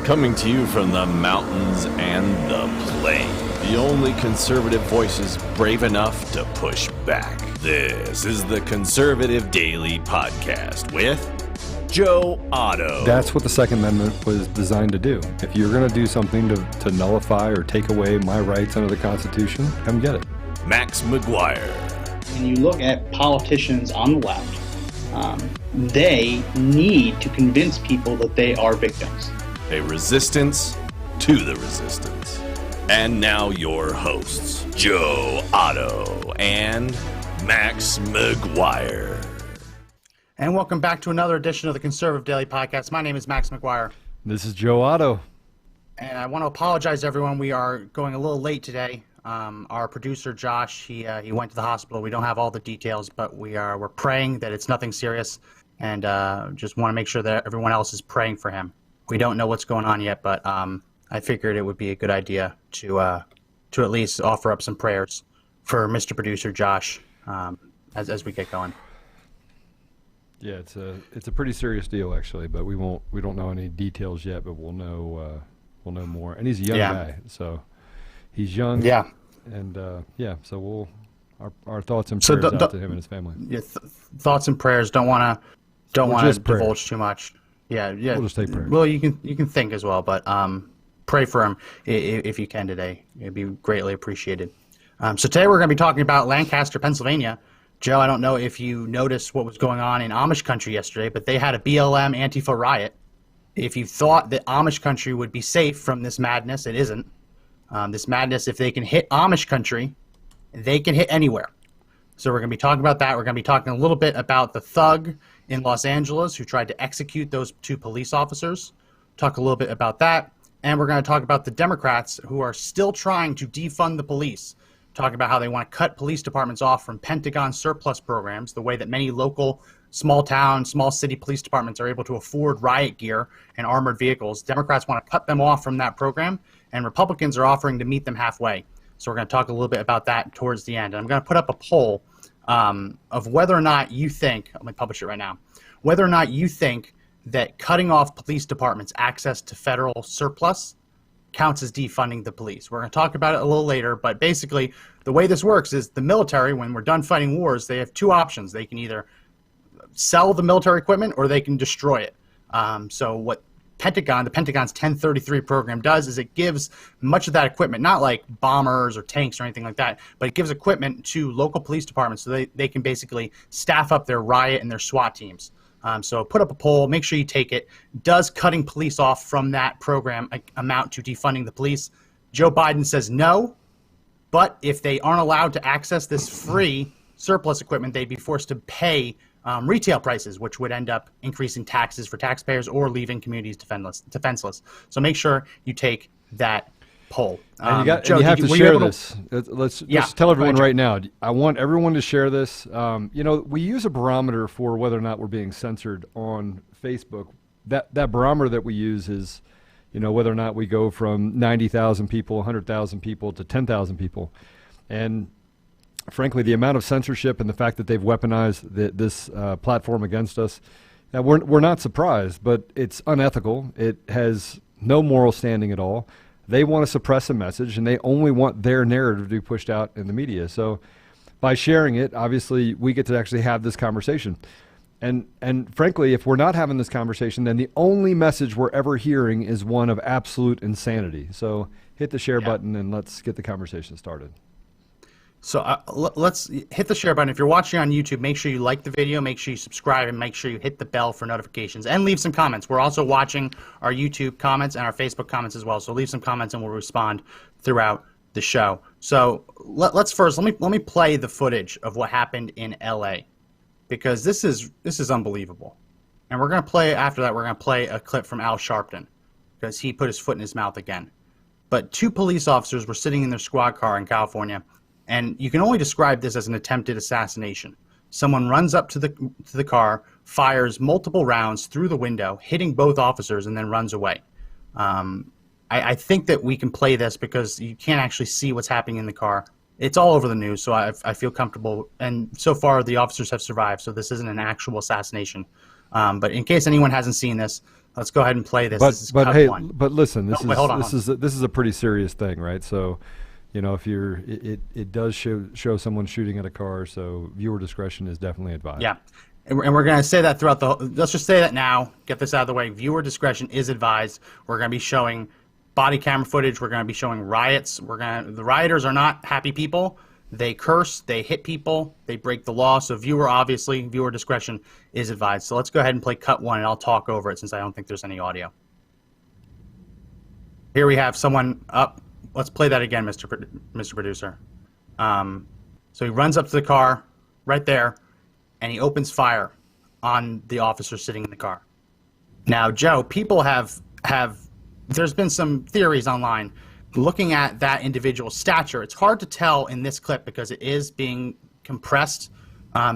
Coming to you from the mountains and the plain, the only conservative voices brave enough to push back. This is the Conservative Daily Podcast with Joe Otto. That's what the Second Amendment was designed to do. If you're going to do something to nullify or take away my rights under the Constitution, come get it. Max McGuire. When you look at politicians on the left, they need to convince people that they are victims. A resistance to the resistance. And now your hosts, Joe Otto and Max McGuire. And welcome back to another edition of the Conservative Daily Podcast. My name is Max McGuire. This is Joe Otto. And I want to apologize, everyone. We are going a little late today. Our producer, Josh, he went to the hospital. We don't have all the details, but we're praying that it's nothing serious. And just want to make sure that everyone else is praying for him. We don't know what's going on yet, but I figured it would be a good idea to at least offer up some prayers for Mr. Producer Josh as we get going. Yeah, it's a pretty serious deal actually, but we don't know any details yet, but we'll know more. And he's a young guy, so he's young. Yeah. And so our thoughts and prayers out to him and his family. Yeah, thoughts and prayers. Don't want to divulge too much. Yeah. We'll just take prayers. Well, you can think as well, but pray for him if you can today. It'd be greatly appreciated. So today we're going to be talking about Lancaster, Pennsylvania. Joe, I don't know if you noticed what was going on in Amish country yesterday, but they had a BLM Antifa riot. If you thought that Amish country would be safe from this madness, it isn't. This madness, if they can hit Amish country, they can hit anywhere. So we're going to be talking about that. We're going to be talking a little bit about the thug in Los Angeles who tried to execute those two police officers. Talk a little bit about that. And we're going to talk about the Democrats who are still trying to defund the police. Talk about how they want to cut police departments off from Pentagon surplus programs, the way that many local, small town, small city police departments are able to afford riot gear and armored vehicles. Democrats want to cut them off from that program, and Republicans are offering to meet them halfway. So we're going to talk a little bit about that towards the end. And I'm going to put up a poll of whether or not you think, I'm going to publish it right now, whether or not you think that cutting off police departments' access to federal surplus counts as defunding the police. We're going to talk about it a little later, but basically the way this works is the military, when we're done fighting wars, they have two options. They can either sell the military equipment or they can destroy it. So what the Pentagon's 1033 program does is it gives much of that equipment, not like bombers or tanks or anything like that, but it gives equipment to local police departments so they can basically staff up their riot and their SWAT teams. So put up a poll, make sure you take it. Does cutting police off from that program amount to defunding the police? Joe Biden says no, but if they aren't allowed to access this free surplus equipment, they'd be forced to pay retail prices, which would end up increasing taxes for taxpayers or leaving communities defenseless. So make sure you take that poll. And Joe, you have to share this. Let's tell everyone right now. I want everyone to share this. We use a barometer for whether or not we're being censored on Facebook. That barometer that we use is, whether or not we go from 90,000 people, 100,000 people to 10,000 people. And frankly, the amount of censorship and the fact that they've weaponized this platform against us, we're not surprised, but it's unethical. It has no moral standing at all. They want to suppress a message, and they only want their narrative to be pushed out in the media. So by sharing it, obviously, we get to actually have this conversation. And frankly, if we're not having this conversation, then the only message we're ever hearing is one of absolute insanity. So hit the share button, and let's get the conversation started. So let's hit the share button. If you're watching on YouTube, make sure you like the video, make sure you subscribe, and make sure you hit the bell for notifications, and leave some comments. We're also watching our YouTube comments and our Facebook comments as well, so leave some comments and we'll respond throughout the show. So let's first, let me play the footage of what happened in LA, because this is unbelievable. And we're going to play, after that, we're going to play a clip from Al Sharpton, because he put his foot in his mouth again. But two police officers were sitting in their squad car in California, and you can only describe this as an attempted assassination. Someone runs up to the car, fires multiple rounds through the window, hitting both officers, and then runs away. I think that we can play this because you can't actually see what's happening in the car. It's all over the news, so I feel comfortable. And so far, the officers have survived, so this isn't an actual assassination. But in case anyone hasn't seen this, Let's go ahead and play this. But this is but cut hey, one. but listen, this is a pretty serious thing, right? So, if it does show someone shooting at a car, so viewer discretion is definitely advised. Yeah. And we're going to say that throughout let's just say that now, get this out of the way. Viewer discretion is advised. We're going to be showing body camera footage. We're going to be showing riots. The rioters are not happy people. They curse, they hit people, they break the law. So viewer discretion is advised. So let's go ahead and play cut one, and I'll talk over it since I don't think there's any audio. Here we have someone up. Let's play that again, Mr. Producer. So he runs up to the car right there, and he opens fire on the officer sitting in the car. Now, Joe, people have there's been some theories online looking at that individual's stature. It's hard to tell in this clip because it is being compressed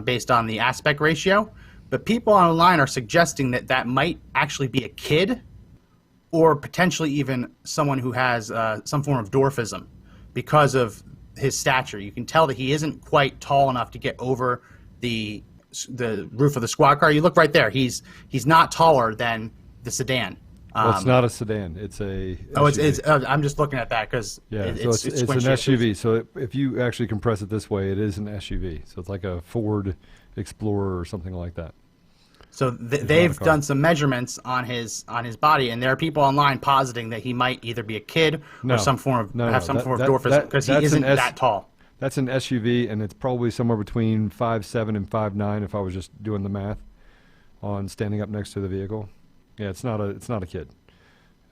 based on the aspect ratio, but people online are suggesting that might actually be a kid or potentially even someone who has some form of dwarfism because of his stature. You can tell that he isn't quite tall enough to get over the roof of the squad car. You look right there. He's not taller than the sedan. Well, it's not a sedan. It's a SUV. Oh, it's I'm just looking at that because it's an SUV. So if you actually compress it this way, it is an SUV. So it's like a Ford Explorer or something like that. So they've done some measurements on his body, and there are people online positing that he might either be a kid or some form of dwarfism because he isn't that tall. That's an SUV, and it's probably somewhere between 5'7" and 5'9" if I was just doing the math on standing up next to the vehicle. Yeah, it's not a kid.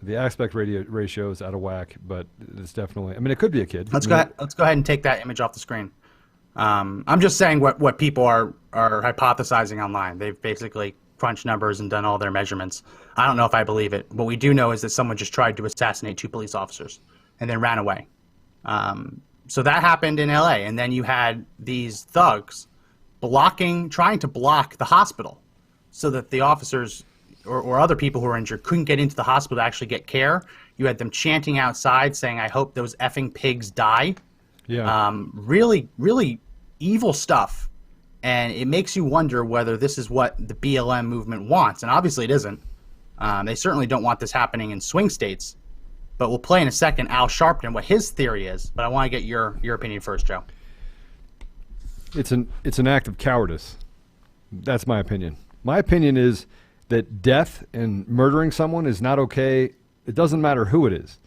The aspect ratio is out of whack, but it's definitely. I mean, it could be a kid. Let's go ahead and take that image off the screen. I'm just saying what people are hypothesizing online. They've basically crunched numbers and done all their measurements. I don't know if I believe it. What we do know is that someone just tried to assassinate 2 police officers and then ran away. So that happened in LA, and then you had these thugs trying to block the hospital so that the officers or other people who were injured couldn't get into the hospital to actually get care. You had them chanting outside saying, "I hope those effing pigs die." Yeah. Really, really evil stuff. And it makes you wonder whether this is what the BLM movement wants. And obviously it isn't. They certainly don't want this happening in swing states. But we'll play in a second Al Sharpton, what his theory is. But I want to get your opinion first, Joe. It's an act of cowardice. That's my opinion. My opinion is that death and murdering someone is not okay. It doesn't matter who it is.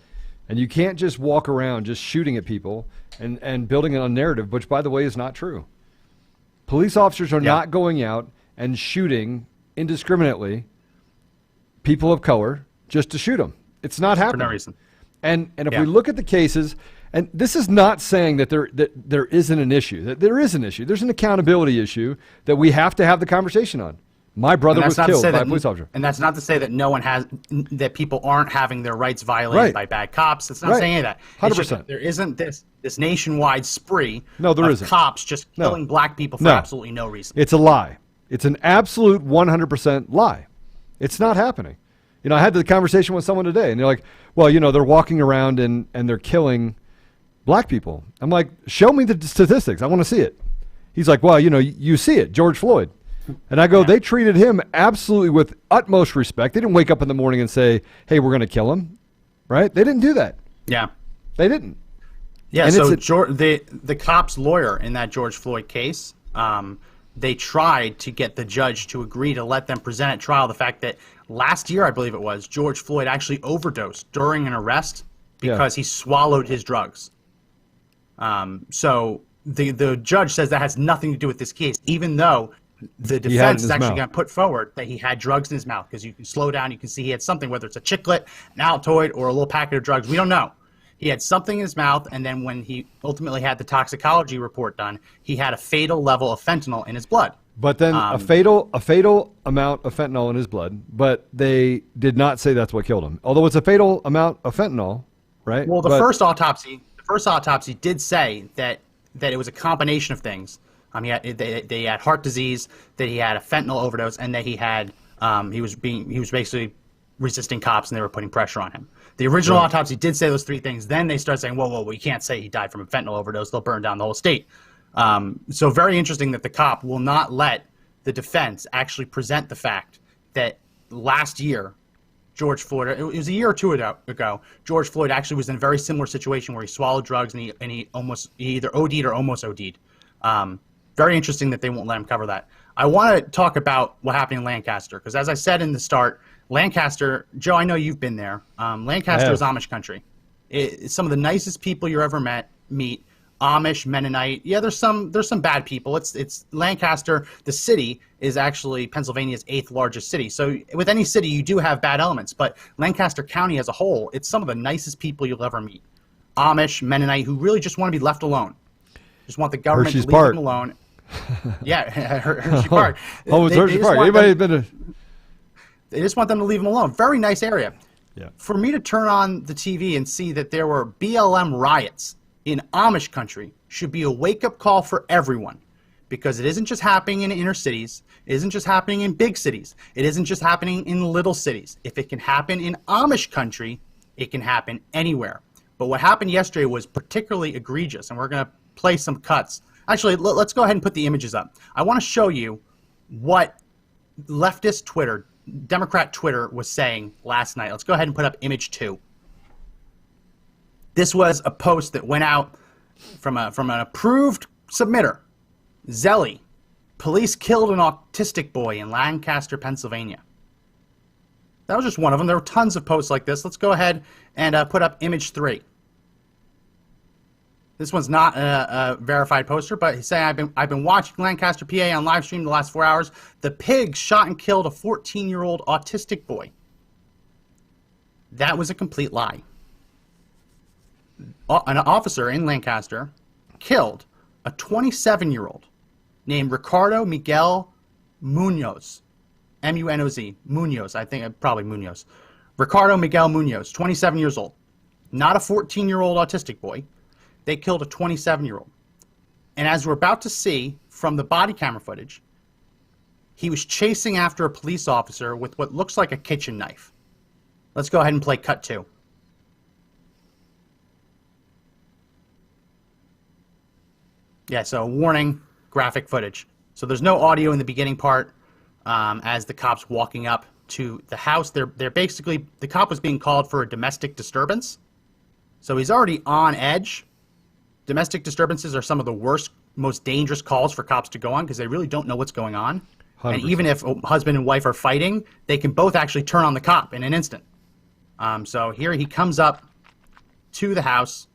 And you can't just walk around just shooting at people and building a narrative, which, by the way, is not true. Police officers are not going out and shooting indiscriminately people of color just to shoot them. It's not happening. For no reason. And if we look at the cases, and this is not saying that there isn't an issue. That there is an issue. There's an accountability issue that we have to have the conversation on. My brother was killed by a police officer. And that's not to say that that people aren't having their rights violated by bad cops. It's not saying any of that. 100%. There isn't this nationwide spree of cops just killing black people for absolutely no reason. It's a lie. It's an absolute 100% lie. It's not happening. I had the conversation with someone today, and they're like, well, they're walking around and they're killing black people. I'm like, show me the statistics. I want to see it. He's like, well, you see it, George Floyd. And I go, they treated him absolutely with utmost respect. They didn't wake up in the morning and say, hey, we're going to kill him, right? They didn't do that. Yeah. They didn't. Yeah, and so the cop's lawyer in that George Floyd case, they tried to get the judge to agree to let them present at trial the fact that last year, I believe it was, George Floyd actually overdosed during an arrest because he swallowed his drugs. So the judge says that has nothing to do with this case, even though the defense is actually going to put forward that he had drugs in his mouth, because you can slow down, you can see he had something, whether it's a chiclet, an Altoid, or a little packet of drugs. We don't know. He had something in his mouth, and then when he ultimately had the toxicology report done, he had a fatal level of fentanyl in his blood. But then a fatal amount of fentanyl in his blood, but they did not say that's what killed him. Although it's a fatal amount of fentanyl, right? Well, the first autopsy did say that it was a combination of things. They had heart disease, that he had a fentanyl overdose, and that he had he was basically resisting cops, and they were putting pressure on him. The original autopsy did say those 3 things. Then they started saying, whoa, we can't say he died from a fentanyl overdose. They'll burn down the whole state. So very interesting that the cop will not let the defense actually present the fact that last year George Floyd. It was a year or two ago. George Floyd actually was in a very similar situation where he swallowed drugs and he either OD'd or almost OD'd. Very interesting that they won't let him cover that. I want to talk about what happened in Lancaster because, as I said in the start, Lancaster, Joe, I know you've been there. Lancaster is Amish country. It's some of the nicest people you ever meet. Amish, Mennonite. Yeah, there's some bad people. It's Lancaster. The city is actually Pennsylvania's 8th largest city. So with any city, you do have bad elements. But Lancaster County as a whole, it's some of the nicest people you'll ever meet. Amish, Mennonite, who really just want to be left alone. Just want the government to leave them alone. Yeah, Hershey Park. Oh, it's Hershey Park. Anybody been to... They just want them to leave them alone. Very nice area. Yeah. For me to turn on the TV and see that there were BLM riots in Amish country should be a wake-up call for everyone, because it isn't just happening in inner cities. It isn't just happening in big cities. It isn't just happening in little cities. If it can happen in Amish country, it can happen anywhere. But what happened yesterday was particularly egregious, and we're going to play some cuts. Actually, let's go ahead and put the images up. I want to show you what leftist Twitter, Democrat Twitter, was saying last night. Let's go ahead and put up image 2. This was a post that went out from an approved submitter. Zelly, police killed an autistic boy in Lancaster, Pennsylvania. That was just one of them. There were tons of posts like this. Let's go ahead and put up image 3. This one's not a verified poster, but he's saying, I've been watching Lancaster, PA on live stream the last 4 hours. The pig shot and killed a 14-year-old autistic boy. That was a complete lie. An officer in Lancaster killed a 27-year-old named Ricardo Miguel Munoz. M-U-N-O-Z. Munoz. I think probably Munoz. Ricardo Miguel Munoz, 27 years old. Not a 14-year-old autistic boy. They killed a 27-year-old. And as we're about to see from the body camera footage, he was chasing after a police officer with what looks like a kitchen knife. Let's go ahead and play cut 2. Yeah, so warning, graphic footage. So there's no audio in the beginning part as the cop's walking up to the house. They're basically, the cop was being called for a domestic disturbance. So he's already on edge. Domestic disturbances are some of the worst, most dangerous calls for cops to go on because they really don't know what's going on. 100%. And even if a husband and wife are fighting, they can both actually turn on the cop in an instant. So here he comes up to the house,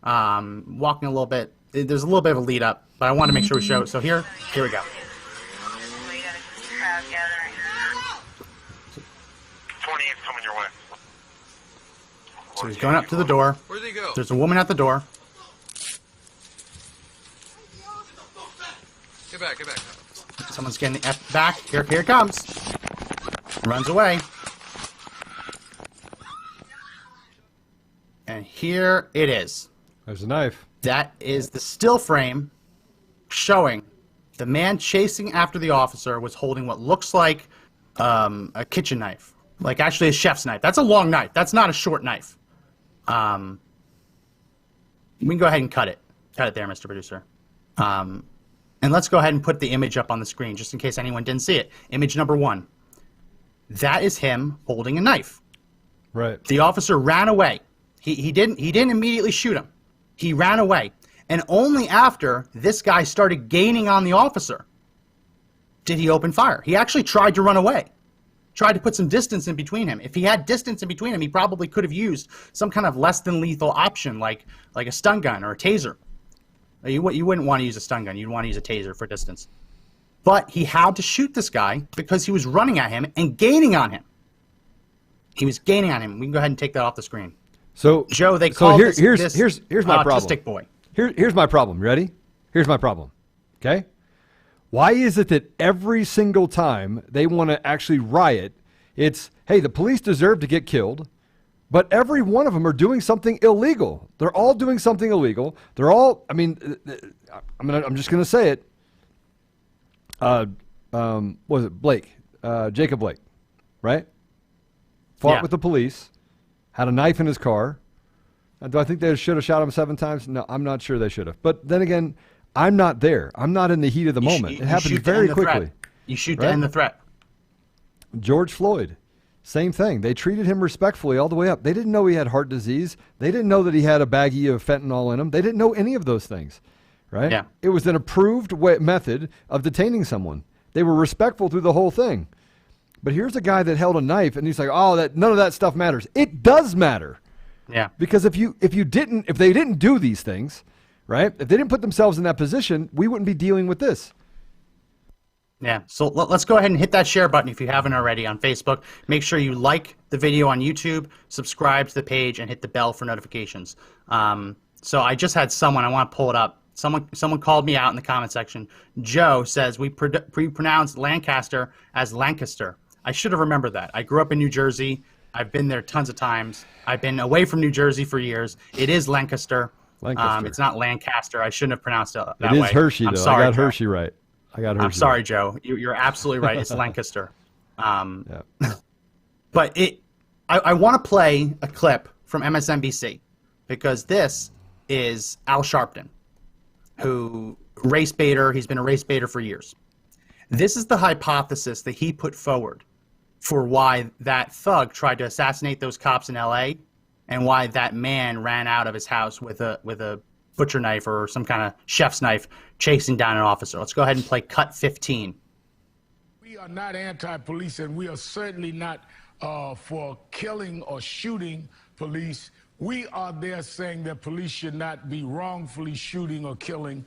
walking a little bit. There's a little bit of a lead up, but I want to make sure we show it. So here we go. 28's coming your way. So he's going up to the door. Where'd they go? There's a woman at the door. Get back. Someone's getting the F back. Here it comes. Runs away. And here it is. There's a knife. That is the still frame showing the man chasing after the officer was holding what looks like a kitchen knife. Like actually a chef's knife. That's a long knife. That's not a short knife. We can go ahead and cut it. Cut it there, Mr. Producer. And let's go ahead and put the image up on the screen just in case anyone didn't see it. Image number 1. That is him holding a knife. Right. The officer ran away. He didn't immediately shoot him. He ran away. And only after this guy started gaining on the officer did he open fire. He actually tried to run away. Tried to put some distance in between him. If he had distance in between him, he probably could have used some kind of less than lethal option like a stun gun or a taser. You wouldn't want to use a stun gun. You'd want to use a taser for distance. But he had to shoot this guy because he was running at him and gaining on him. He was gaining on him. We can go ahead and take that off the screen. So Joe, they call here's my autistic problem. Boy. Here's my problem. Ready? Here's my problem. Okay? Why is it that every single time they want to actually riot, it's, hey, the police deserve to get killed, but every one of them are doing something illegal. They're all doing something illegal. They're all, I'm just going to say it. Was it Blake? Jacob Blake, right? Fought with the police, had a knife in his car. Do I think they should have shot him 7 times? No, I'm not sure they should have. But then again, I'm not there. I'm not in the heat of the moment. It happens very quickly. You shoot to end the threat. George Floyd, Same thing. They treated him respectfully all the way up. They didn't know he had heart disease. They didn't know that he had a baggie of fentanyl in him. They didn't know any of those things, right? Yeah. It was an approved method of detaining someone. They were respectful through the whole thing. But here's a guy that held a knife, and he's like, "Oh, none of that stuff matters." It does matter. Yeah. Because if they didn't do these things, right? If they didn't put themselves in that position, we wouldn't be dealing with this. Yeah, so let's go ahead and hit that share button if you haven't already on Facebook. Make sure you like the video on YouTube, subscribe to the page, and hit the bell for notifications. So I just had someone, I want to pull it up. Someone called me out in the comment section. Joe says, we pronounce Lancaster as Lancaster. I should have remembered that. I grew up in New Jersey. I've been there tons of times. I've been away from New Jersey for years. It is Lancaster. It's not Lancaster. I shouldn't have pronounced it that way. It is Hershey, though. Sorry, I got Joe. Hershey right. I'm sorry, Joe. You're absolutely right. It's Lancaster. Yeah. But I want to play a clip from MSNBC because this is Al Sharpton, who race baiter. He's been a race baiter for years. This is the hypothesis that he put forward for why that thug tried to assassinate those cops in L.A. and why that man ran out of his house with a butcher knife or some kind of chef's knife chasing down an officer. Let's go ahead and play cut 15. We are not anti-police, and we are certainly not for killing or shooting police. We are there saying that police should not be wrongfully shooting or killing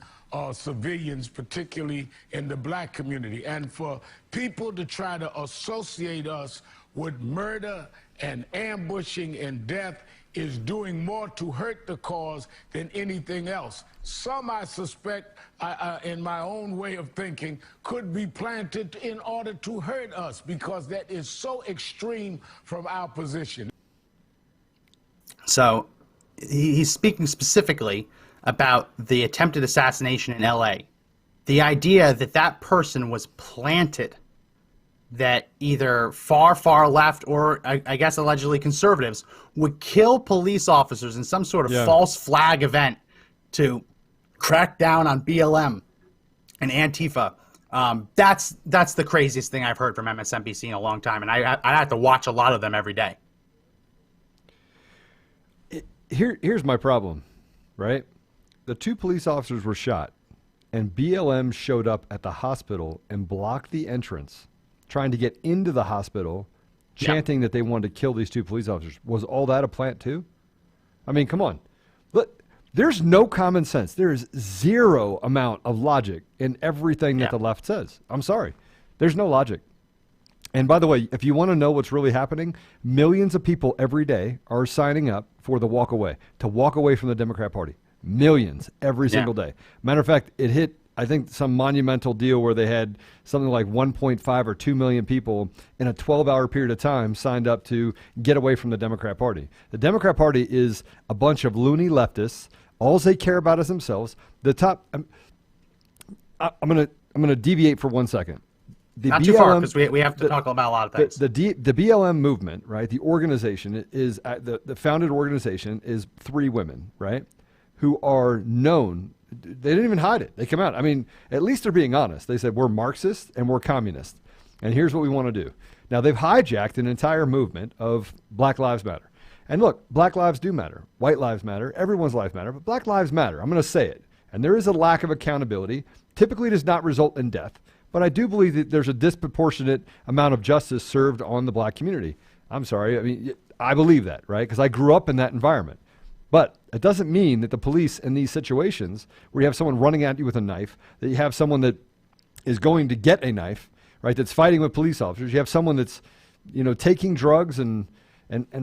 civilians, particularly in the black community. And for people to try to associate us with murder and ambushing and death is doing more to hurt the cause than anything else. Some, I suspect, in my own way of thinking, could be planted in order to hurt us because that is so extreme from our position. So he's speaking specifically about the attempted assassination in L.A. The idea that that person was planted, that either far, far left or I guess allegedly conservatives would kill police officers in some sort of false flag event to crack down on BLM and Antifa. That's the craziest thing I've heard from MSNBC in a long time, and I have to watch a lot of them every day. Here's my problem, right? The 2 police officers were shot, and BLM showed up at the hospital and blocked the entrance, trying to get into the hospital, chanting that they wanted to kill these 2 police officers. Was all that a plant too? I mean, come on. Look, there's no common sense. There is zero amount of logic in everything that the left says. I'm sorry. There's no logic. And by the way, if you want to know what's really happening, millions of people every day are signing up for the walk away, to walk away from the Democrat Party. Millions every single day. Matter of fact, it hit, I think, some monumental deal where they had something like 1.5 or 2 million people in a 12-hour period of time signed up to get away from the Democrat Party. The Democrat Party is a bunch of loony leftists. All they care about is themselves. The top. I'm gonna deviate for 1 second. Not too far, because we have to talk about a lot of things. The BLM movement, right? The organization is the founded organization is 3 women, right? Who are known. They didn't even hide it. They come out. I mean, at least they're being honest. They said, we're Marxists and we're communists. And here's what we want to do. Now, they've hijacked an entire movement of Black Lives Matter. And look, Black lives do matter. White lives matter. Everyone's lives matter. But Black lives matter. I'm going to say it. And there is a lack of accountability. Typically does not result in death. But I do believe that there's a disproportionate amount of justice served on the black community. I'm sorry. I mean, I believe that, right? Because I grew up in that environment. But it doesn't mean that the police in these situations where you have someone running at you with a knife, that you have someone that is going to get a knife, right, that's fighting with police officers. You have someone that's, taking drugs and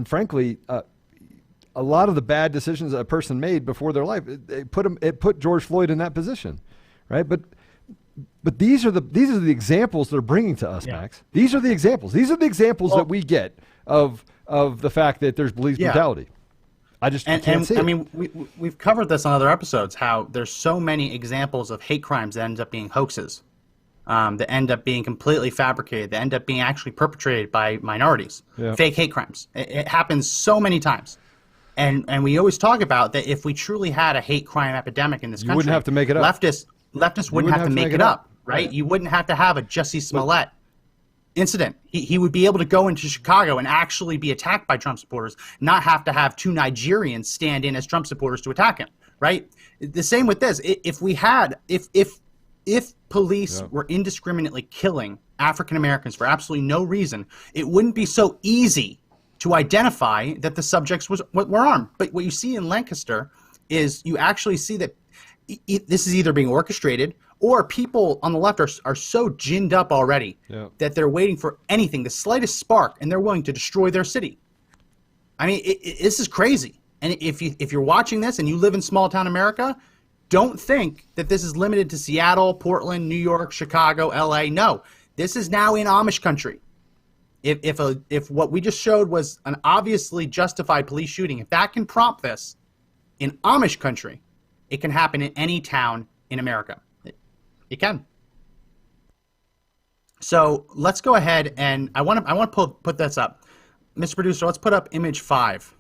frankly, a lot of the bad decisions that a person made before their life, it put George Floyd in that position, right? But these are the examples they're bringing to us, Max. These are the examples. These are the examples that we get of the fact that there's police brutality. I just can't see it. I mean, we've covered this on other episodes, how there's so many examples of hate crimes that end up being hoaxes, that end up being completely fabricated, that end up being actually perpetrated by minorities, fake hate crimes. It happens so many times. And we always talk about that if we truly had a hate crime epidemic in this country, you wouldn't have to make it up. Leftists wouldn't have to make it up, right? You wouldn't have to have a Jussie Smollett incident. He would be able to go into Chicago and actually be attacked by Trump supporters, not have to have 2 Nigerians stand in as Trump supporters to attack him, right? The same with this. If police were indiscriminately killing African Americans for absolutely no reason, it wouldn't be so easy to identify that the subjects were armed. But what you see in Lancaster is you actually see that this is either being orchestrated or people on the left are so ginned up already that they're waiting for anything, the slightest spark, and they're willing to destroy their city. I mean, this is crazy. And if you're watching this and you live in small town America, don't think that this is limited to Seattle, Portland, New York, Chicago, LA. No, this is now in Amish country. If what we just showed was an obviously justified police shooting, if that can prompt this in Amish country, it can happen in any town in America. It can. So let's go ahead and I want to put this up. Mr. Producer, let's put up image 5.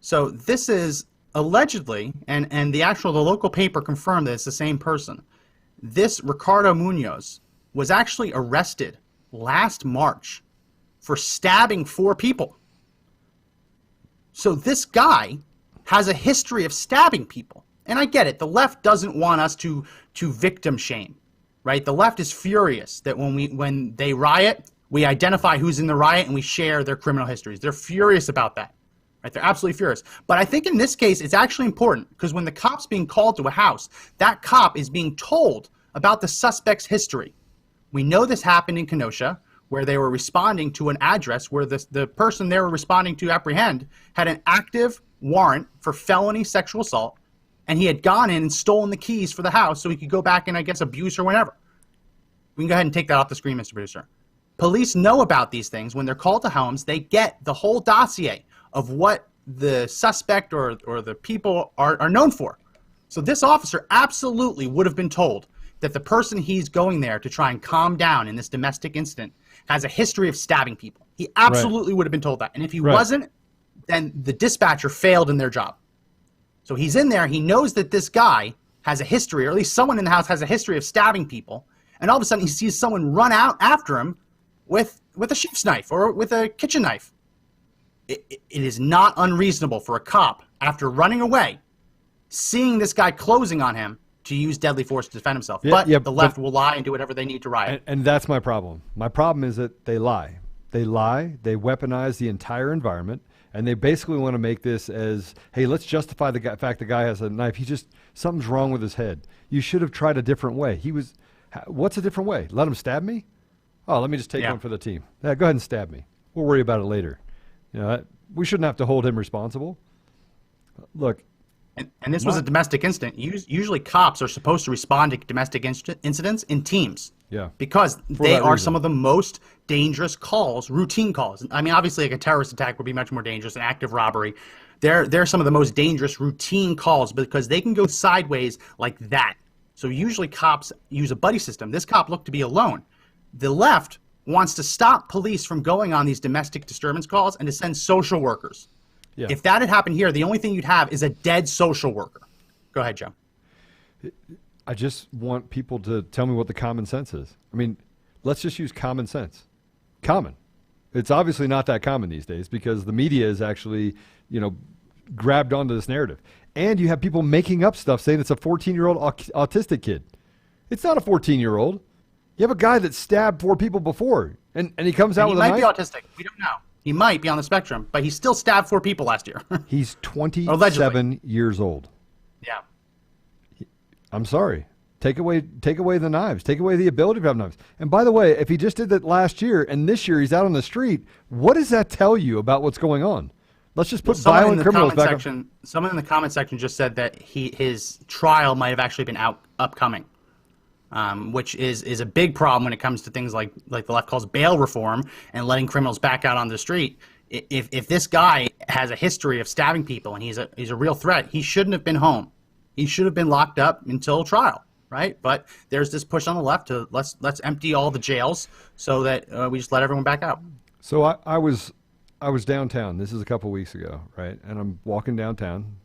So this is allegedly, and the local paper confirmed that it's the same person. This Ricardo Munoz was actually arrested last March for stabbing 4 people. So this guy has a history of stabbing people. And I get it. The left doesn't want us to victim shame, right? The left is furious that when they riot, we identify who's in the riot and we share their criminal histories. They're furious about that, right? They're absolutely furious. But I think in this case, it's actually important because when the cop's being called to a house, that cop is being told about the suspect's history. We know this happened in Kenosha, where they were responding to an address where the person they were responding to apprehend had an active warrant for felony sexual assault, and he had gone in and stolen the keys for the house so he could go back and, I guess, abuse or whatever. We can go ahead and take that off the screen, Mr. Producer. Police know about these things. When they're called to homes, they get the whole dossier of what the suspect or the people are known for. So this officer absolutely would have been told that the person he's going there to try and calm down in this domestic incident has a history of stabbing people. He absolutely would have been told that. And if he wasn't, then the dispatcher failed in their job. So he's in there, he knows that this guy has a history, or at least someone in the house has a history of stabbing people, and all of a sudden he sees someone run out after him with a chef's knife or with a kitchen knife. It is not unreasonable for a cop, after running away, seeing this guy closing on him, to use deadly force to defend himself. But the left will lie and do whatever they need to riot. And that's my problem. My problem is that they lie. They lie, they weaponize the entire environment, and they basically want to make this as, hey, let's justify the fact the guy has a knife. Something's wrong with his head. You should have tried a different way. What's a different way? Let him stab me? Oh, let me just take one for the team. Yeah, go ahead and stab me. We'll worry about it later. We shouldn't have to hold him responsible. Look. And this was a domestic incident. Usually cops are supposed to respond to domestic incidents in teams. Yeah. Because they are some of the most dangerous calls, routine calls. I mean, obviously, like a terrorist attack would be much more dangerous, an active robbery. They're some of the most dangerous routine calls because they can go sideways like that. So usually cops use a buddy system. This cop looked to be alone. The left wants to stop police from going on these domestic disturbance calls and to send social workers. Yeah. If that had happened here, the only thing you'd have is a dead social worker. Go ahead, Joe. I just want people to tell me what the common sense is. I mean, let's just use common sense. Common. It's obviously not that common these days because the media is actually, grabbed onto this narrative. And you have people making up stuff saying it's a 14-year-old autistic kid. It's not a 14-year-old. You have a guy that stabbed 4 people before, and he comes out with a knife. He might be autistic. We don't know. He might be on the spectrum, but he still stabbed 4 people last year. He's 27 years old. Yeah. I'm sorry. Take away the knives. Take away the ability to have knives. And by the way, if he just did that last year and this year he's out on the street, what does that tell you about what's going on? Let's just put violent criminals back up. Someone in the comment section just said that his trial might have actually been upcoming. Which is a big problem when it comes to things like the left calls bail reform and letting criminals back out on the street. If this guy has a history of stabbing people and he's a real threat, he shouldn't have been home. He should have been locked up until trial, right? But there's this push on the left to let's empty all the jails so that we just let everyone back out. So I was downtown. This is a couple weeks ago, right? And I'm walking downtown.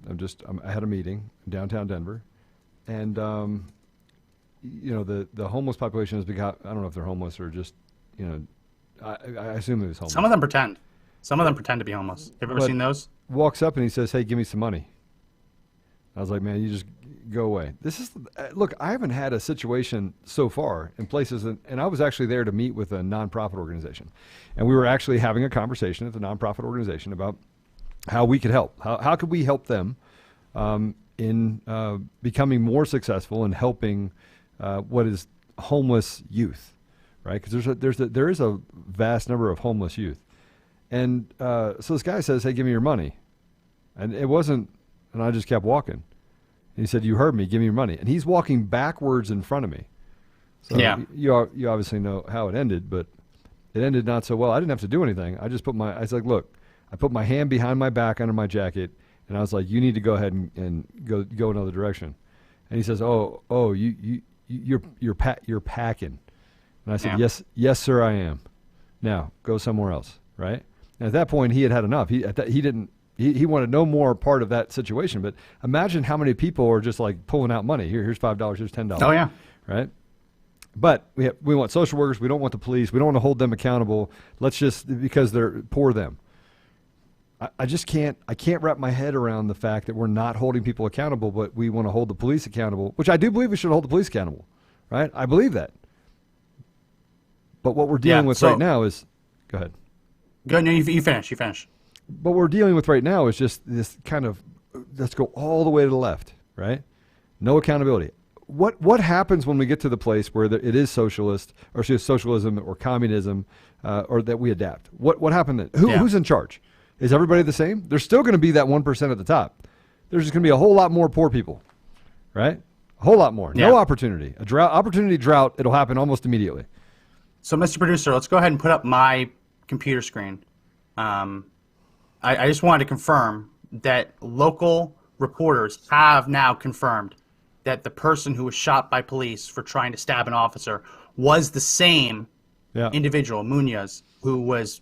I had a meeting in downtown Denver, and the homeless population has become, I don't know if they're homeless or just, I assume he was homeless. Some of them pretend. Some of them pretend to be homeless. Have you ever seen those? Walks up and he says, "Hey, give me some money." I was like, "Man, you just go away." This is look. I haven't had a situation so far in places, and I was actually there to meet with a nonprofit organization, and we were actually having a conversation at the nonprofit organization about how we could help. How could we help them in becoming more successful in helping what is homeless youth, right? Because there is a vast number of homeless youth, and so this guy says, "Hey, give me your money," and it wasn't. And I just kept walking. And he said, "You heard me. Give me your money." And he's walking backwards in front of me. So you obviously know how it ended, but it ended not so well. I didn't have to do anything. I just I was like, "Look," I put my hand behind my back under my jacket, and I was like, "You need to go ahead and go another direction." And he says, you're packing." And I said, "Yes, sir, I am. Now go somewhere else." Right? And at that point, he had enough. He wanted no more part of that situation. But imagine how many people are just like pulling out money. Here's $5, here's $10. Oh yeah. Right? But we want social workers. We don't want the police. We don't want to hold them accountable. Because they're poor them. I can't wrap my head around the fact that we're not holding people accountable, but we want to hold the police accountable, which I do believe we should hold the police accountable. Right? I believe that. But what we're dealing with right now is, go ahead. Go, no, you finish. You finish. What we're dealing with right now is just this kind of, let's go all the way to the left, right? No accountability. What happens when we get to the place where it is socialism or communism, or that we adapt? What happened then? Who's in charge? Is everybody the same? There's still going to be that 1% at the top. There's just going to be a whole lot more poor people, right? A whole lot more. No opportunity. Opportunity drought. It'll happen almost immediately. So, Mr. Producer, let's go ahead and put up my computer screen. I just wanted to confirm that local reporters have now confirmed that the person who was shot by police for trying to stab an officer was the same individual, Munoz, who was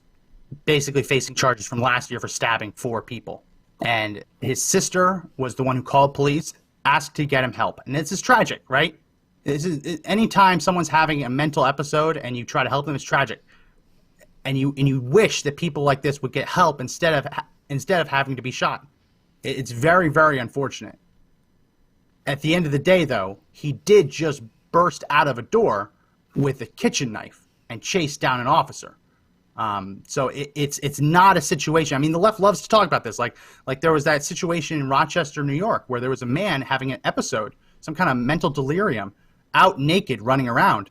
basically facing charges from last year for stabbing 4 people. And his sister was the one who called police, asked to get him help. And this is tragic, right? Anytime someone's having a mental episode and you try to help them, it's tragic. And you wish that people like this would get help instead of having to be shot. It's very, very unfortunate. At the end of the day, though, he did just burst out of a door with a kitchen knife and chase down an officer. So it's not a situation. I mean, the left loves to talk about this. Like there was that situation in Rochester, New York, where there was a man having an episode, some kind of mental delirium, out naked, running around.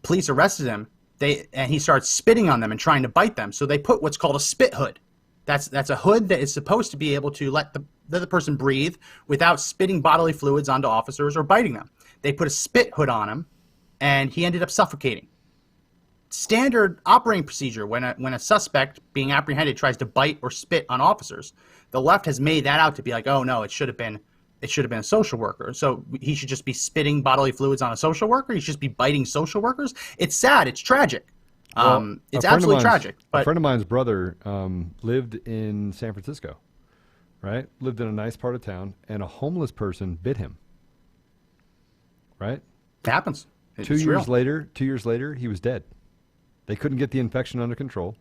Police arrested him. And he starts spitting on them and trying to bite them. So they put what's called a spit hood. That's a hood that is supposed to be able to let the other person breathe without spitting bodily fluids onto officers or biting them. They put a spit hood on him, and he ended up suffocating. Standard operating procedure when a suspect being apprehended tries to bite or spit on officers. The left has made that out to be like, oh no, it should have been a social worker. So he should just be spitting bodily fluids on a social worker. He should just be biting social workers. It's sad. It's tragic. It's absolutely tragic. But a friend of mine's brother lived in San Francisco, right? Lived in a nice part of town, and a homeless person bit him, right? It happens. It's 2 years later, he was dead. They couldn't get the infection under control,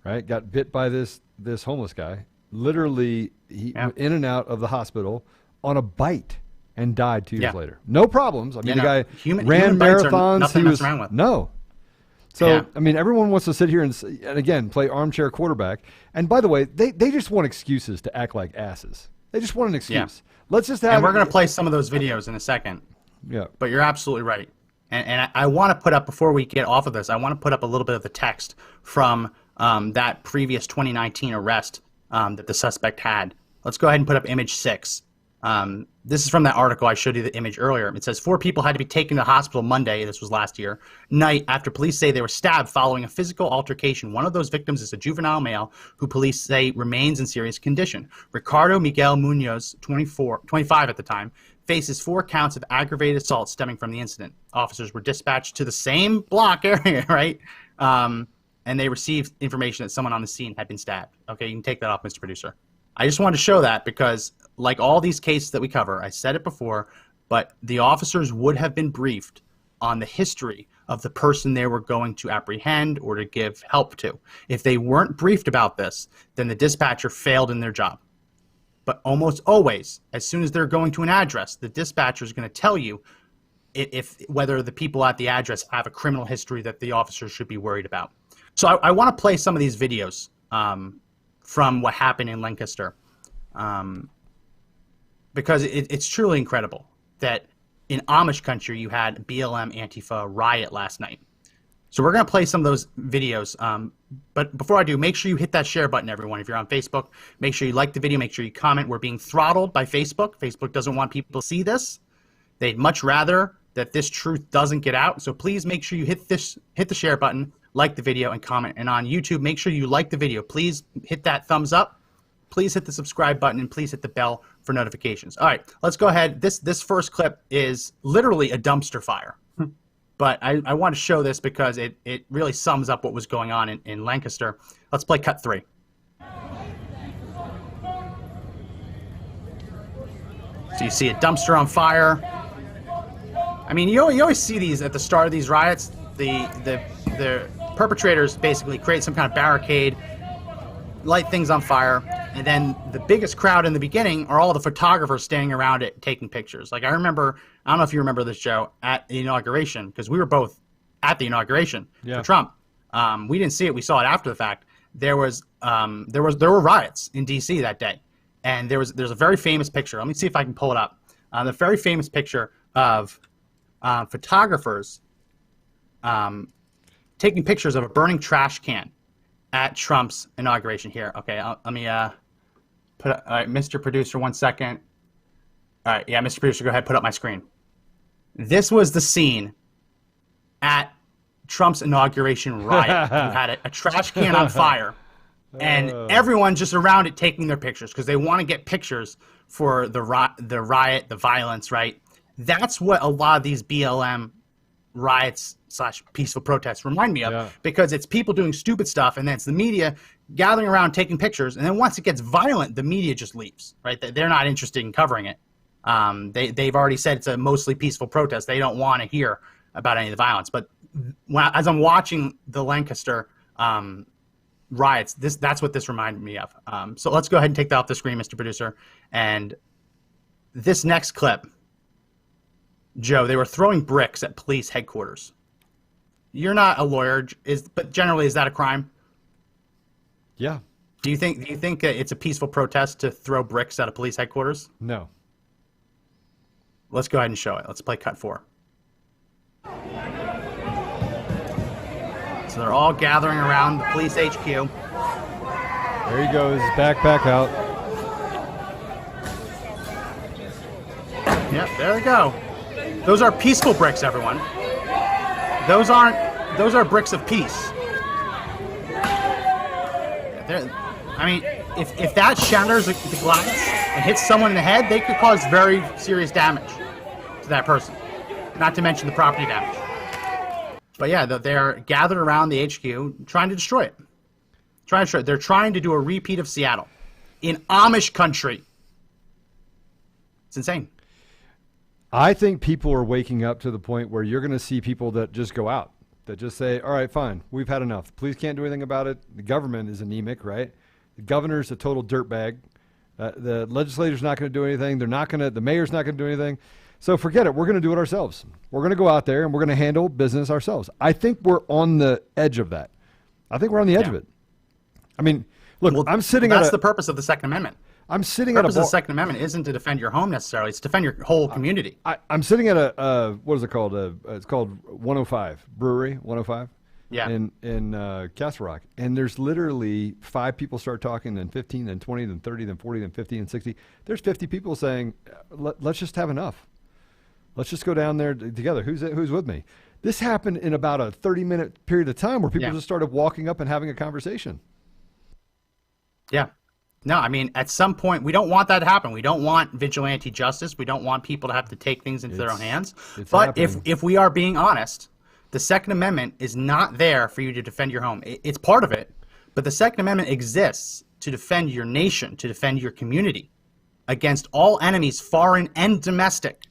right? Got bit by this homeless guy. Literally, he went in and out of the hospital on a bite and died 2 years later. No problems. I mean, the guy ran marathons. He was around with. No. So, I mean, everyone wants to sit here and again, play armchair quarterback. And by the way, they just want excuses to act like asses. They just want an excuse. Let's just have. And we're going to play some of those videos in a second. Yeah. But you're absolutely right. And I want to put up, before we get off of this, I want to put up a little bit of the text from that previous 2019 arrest that the suspect had. Let's go ahead and put up image 6. This is from that article I showed you the image earlier. It says 4 people had to be taken to the hospital Monday, this was last year, night after police say they were stabbed following a physical altercation. One of those victims is a juvenile male who police say remains in serious condition. Ricardo Miguel Munoz, 25 at the time, faces 4 counts of aggravated assault stemming from the incident. Officers were dispatched to the same block area, right? And they received information that someone on the scene had been stabbed. Okay, you can take that off, Mr. Producer. I just wanted to show that because, like all these cases that we cover, I said it before, but the officers would have been briefed on the history of the person they were going to apprehend or to give help to. If they weren't briefed about this, then the dispatcher failed in their job. But almost always, as soon as they're going to an address, the dispatcher is going to tell you if whether the people at the address have a criminal history that the officer should be worried about. So I want to play some of these videos from what happened in Lancaster, because it's truly incredible that in Amish country you had BLM Antifa riot last night. So we're going to play some of those videos. But before I do, make sure you hit that share button, everyone. If you're on Facebook, make sure you like the video. Make sure you comment. We're being throttled by Facebook. Facebook doesn't want people to see this. They'd much rather that this truth doesn't get out. So please make sure you hit the share button, like the video, and comment. And on YouTube, make sure you like the video. Please hit that thumbs up. Please hit the subscribe button, and please hit the bell for notifications. All right, let's go ahead. This first clip is literally a dumpster fire. But I want to show this because it really sums up what was going on in Lancaster. Let's play cut 3. So you see a dumpster on fire. I mean, you always see these at the start of these riots. The perpetrators basically create some kind of barricade, light things on fire, and then the biggest crowd in the beginning are all the photographers standing around it taking pictures. Like I don't know if you remember this, Joe, at the inauguration, because we were both at the inauguration for Trump. We didn't see it; we saw it after the fact. There were riots in D.C. that day, and there's a very famous picture. Let me see if I can pull it up. The very famous picture of photographers taking pictures of a burning trash can at Trump's inauguration here. Okay, let me put up, all right, Mr. Producer, 1 second. All right, yeah, Mr. Producer, go ahead, put up my screen. This was the scene at Trump's inauguration riot. You had a trash can on fire, and everyone just around it taking their pictures because they want to get pictures for the riot, the violence, right? That's what a lot of these BLM riots / peaceful protests remind me of, because it's people doing stupid stuff, and then it's the media gathering around taking pictures, and then once it gets violent, the media just leaves, right? They're not interested in covering it. They've already said it's a mostly peaceful protest. They don't want to hear about any of the violence. But as I'm watching the Lancaster riots, that's what this reminded me of. So let's go ahead and take that off the screen, Mr. Producer. And this next clip, Joe, they were throwing bricks at police headquarters. You're not a lawyer, but generally, is that a crime? Yeah. Do you think it's a peaceful protest to throw bricks at a police headquarters? No. Let's go ahead and show it. Let's play cut 4. So they're all gathering around the police HQ. There he goes, backpack out. Yep, there they go. Those are peaceful bricks, everyone. Those are bricks of peace. I mean, if that shatters the glass and hits someone in the head, they could cause very serious damage to that person. Not to mention the property damage. But yeah, they're gathered around the HQ trying to destroy it. They're trying to do a repeat of Seattle in Amish country. It's insane. I think people are waking up to the point where you're going to see people that just go out, that just say, all right, fine, we've had enough. Police can't do anything about it. The government is anemic, right? The governor's a total dirtbag. The legislator's not going to do anything. The mayor's not going to do anything. So forget it. We're going to do it ourselves. We're going to go out there and we're going to handle business ourselves. I think we're on the edge of that. I think we're on the edge of it. I mean, look, I'm sitting That's the purpose of the Second Amendment. I'm sitting at a bar. The purpose of the Second Amendment isn't to defend your home necessarily. It's to defend your whole community. I'm sitting at a what is it called? It's called 105 Brewery 105. Yeah. In Castle Rock, and there's literally 5 people start talking, then 15, then 20, then 30, then 40, then 50, and 60. There's 50 people saying, let's just have enough. Let's just go down there together. Who's with me? This happened in about a 30-minute period of time where people just started walking up and having a conversation. Yeah. No, I mean, at some point, we don't want that to happen. We don't want vigilante justice. We don't want people to have to take things into their own hands. But if we are being honest, the Second Amendment is not there for you to defend your home. It's part of it, but the Second Amendment exists to defend your nation, to defend your community against all enemies, foreign and domestic.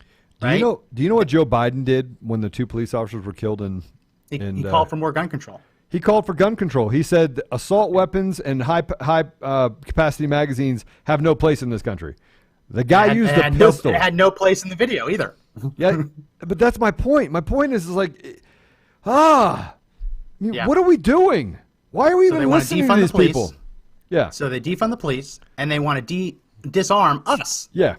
Right? Do you know what Joe Biden did when the 2 police officers were killed in He called for more gun control. He called for gun control. He said assault weapons and high capacity magazines have no place in this country. The guy used a pistol. It had no place in the video either. Yeah, but that's my point. My point is like, what are we doing? Why are we even listening to these people? Yeah. So they defund the police, and they want to disarm us. Yeah.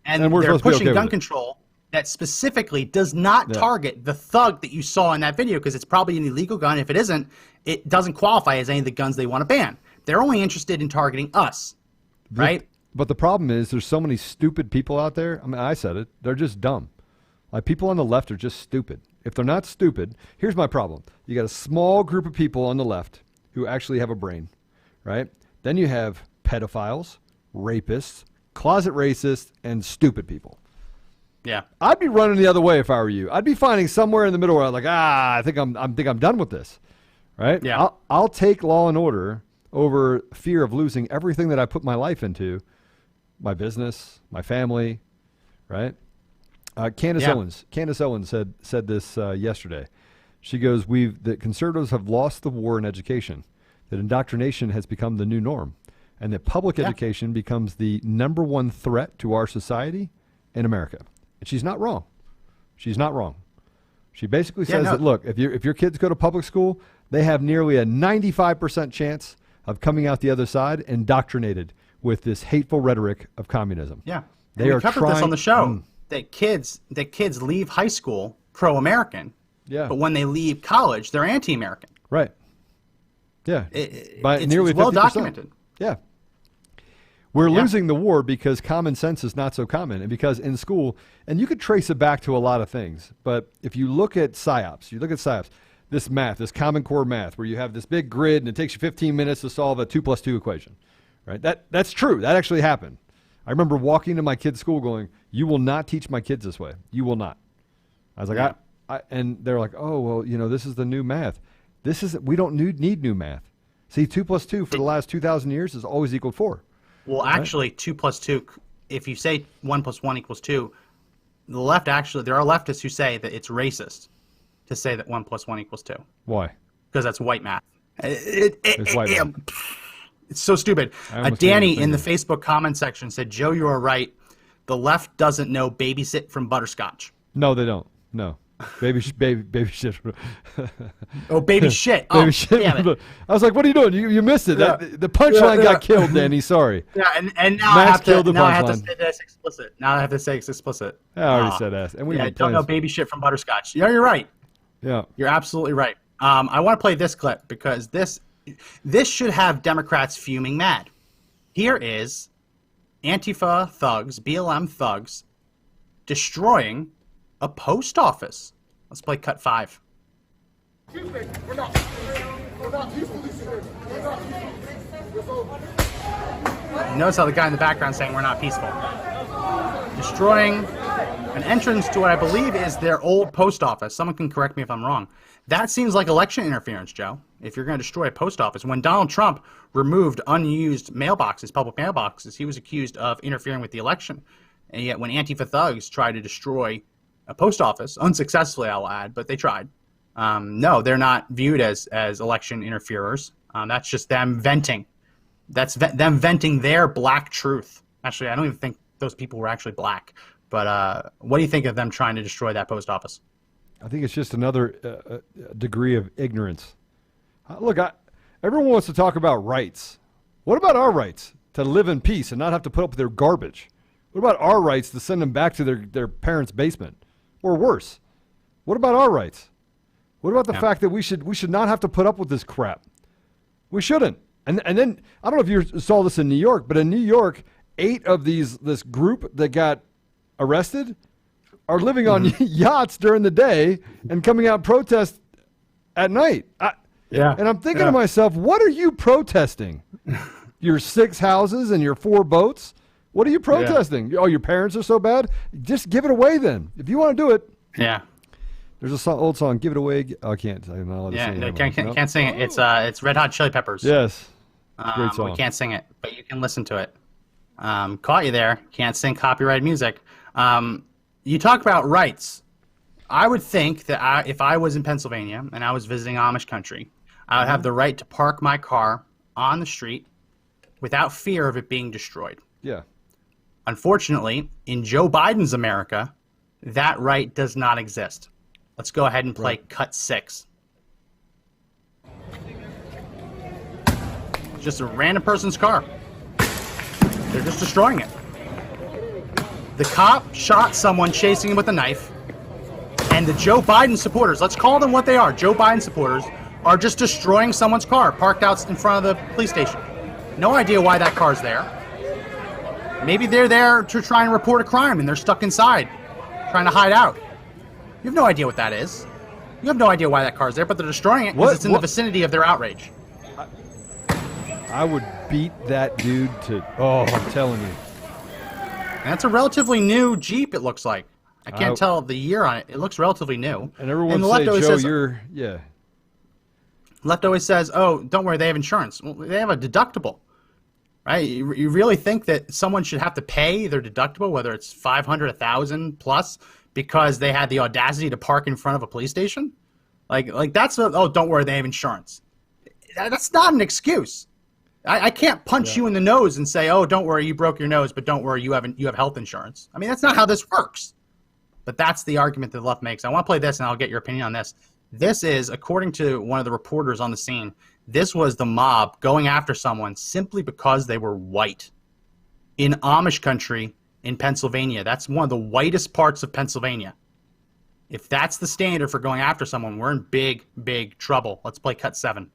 And they're pushing gun control that specifically does not target the thug that you saw in that video, because it's probably an illegal gun. If it isn't, it doesn't qualify as any of the guns they want to ban. They're only interested in targeting us, right? But the problem is there's so many stupid people out there. I mean, I said it. They're just dumb. Like, people on the left are just stupid. If they're not stupid, here's my problem. You got a small group of people on the left who actually have a brain, right? Then you have pedophiles, rapists, closet racists, and stupid people. Yeah. I'd be running the other way if I were you. I'd be finding somewhere in the middle where I'm like, I think I'm done with this, right? Yeah. I'll take law and order over fear of losing everything that I put my life into, my business, my family, right? Candace Owens said this yesterday. She goes, the conservatives have lost the war in education, that indoctrination has become the new norm, and that public education becomes the number one threat to our society in America. And she's not wrong. She's not wrong. She basically says that, look, if your kids go to public school, they have nearly a 95% chance of coming out the other side indoctrinated with this hateful rhetoric of communism. Yeah. We covered this on the show, that kids leave high school pro-American, but when they leave college, they're anti-American. Right. Yeah. It's nearly 50%. Well documented. Yeah. We're losing the war because common sense is not so common, and because in school, and you could trace it back to a lot of things, but if you look at PSYOPs, this math, this Common Core math, where you have this big grid and it takes you 15 minutes to solve a 2 + 2 equation, right? That's true. That actually happened. I remember walking to my kid's school going, you will not teach my kids this way. You will not. I was like, and they're like, oh, well, this is the new math. We don't need new math. See, 2 + 2 for the last 2,000 years has always equaled 4. Well, actually, 2 + 2, if you say 1 + 1 = 2, the left actually, there are leftists who say that it's racist to say that 1 + 1 = 2. Why? Because that's white math. It's white math. It's so stupid. Danny in the Facebook comment section said, Joe, you are right. The left doesn't know babysit from butterscotch. No, they don't. No. Baby shit. Oh, baby shit. Oh, baby shit. Damn it. I was like, what are you doing? You missed it. Yeah. The punchline got killed, Danny. Sorry. Yeah, and now I have to say this explicit. Now I have to say it's explicit. I already said that. And we don't know baby shit from butterscotch. Yeah, you're right. Yeah. You're absolutely right. I want to play this clip because this should have Democrats fuming mad. Here is Antifa thugs, BLM thugs, destroying a post office. Let's play cut 5. Notice how the guy in the background saying we're not peaceful. Destroying an entrance to what I believe is their old post office. Someone can correct me if I'm wrong. That seems like election interference, Joe. If you're going to destroy a post office. When Donald Trump removed unused mailboxes, public mailboxes, he was accused of interfering with the election. And yet when Antifa thugs tried to destroy a post office, unsuccessfully I'll add, but they tried. No, they're not viewed as election interferers. That's just them venting. That's them venting their black truth. Actually, I don't even think those people were actually black. But what do you think of them trying to destroy that post office? I think it's just another degree of ignorance. Look, everyone wants to talk about rights. What about our rights to live in peace and not have to put up with their garbage? What about our rights to send them back to their parents' basement? Or worse, what about our rights? What about the fact that we should not have to put up with this crap? We shouldn't. And then, I don't know if you saw this in New York, but in New York, 8 of this group that got arrested are living on yachts during the day and coming out protest at night. And I'm thinking to myself, what are you protesting? Your 6 houses and your 4 boats? What are you protesting? Oh, your parents are so bad? Just give it away then. If you want to do it. Yeah. There's an old song, "Give It Away." Oh, I can't. I'm not allowed to sing it. Can't sing it. It's Red Hot Chili Peppers. Yes. Great song. We can't sing it, but you can listen to it. Caught you there. Can't sing copyrighted music. You talk about rights. I would think that if I was in Pennsylvania and I was visiting Amish country, I would have the right to park my car on the street without fear of it being destroyed. Yeah. Unfortunately, in Joe Biden's America, that right does not exist. Let's go ahead and play cut 6. Just a random person's car. They're just destroying it. The cop shot someone chasing him with a knife, and the Joe Biden supporters, let's call them what they are, Joe Biden supporters, are just destroying someone's car parked out in front of the police station. No idea why that car's there. Maybe they're there to try and report a crime and they're stuck inside, trying to hide out. You have no idea what that is. You have no idea why that car's there, but they're destroying it because it's in the vicinity of their outrage. I would beat that dude to... Oh, I'm telling you. And that's a relatively new Jeep, it looks like. I can't tell the year on it. It looks relatively new. And everyone say, Joe, says, you're... Yeah. Left always says, oh, don't worry, they have insurance. Well, they have a deductible, right? You really think that someone should have to pay their deductible, whether it's $500, $1,000 plus, because they had the audacity to park in front of a police station? Like that's oh, don't worry, they have insurance. That's not an excuse. I can't punch you in the nose and say, oh, don't worry, you broke your nose, but don't worry, you have health insurance. I mean, that's not how this works. But that's the argument that the left makes. I want to play this, and I'll get your opinion on this. This is, according to one of the reporters on the scene, this was the mob going after someone simply because they were white. In Amish country in Pennsylvania, that's one of the whitest parts of Pennsylvania. If that's the standard for going after someone, we're in big, big trouble. Let's play cut 7.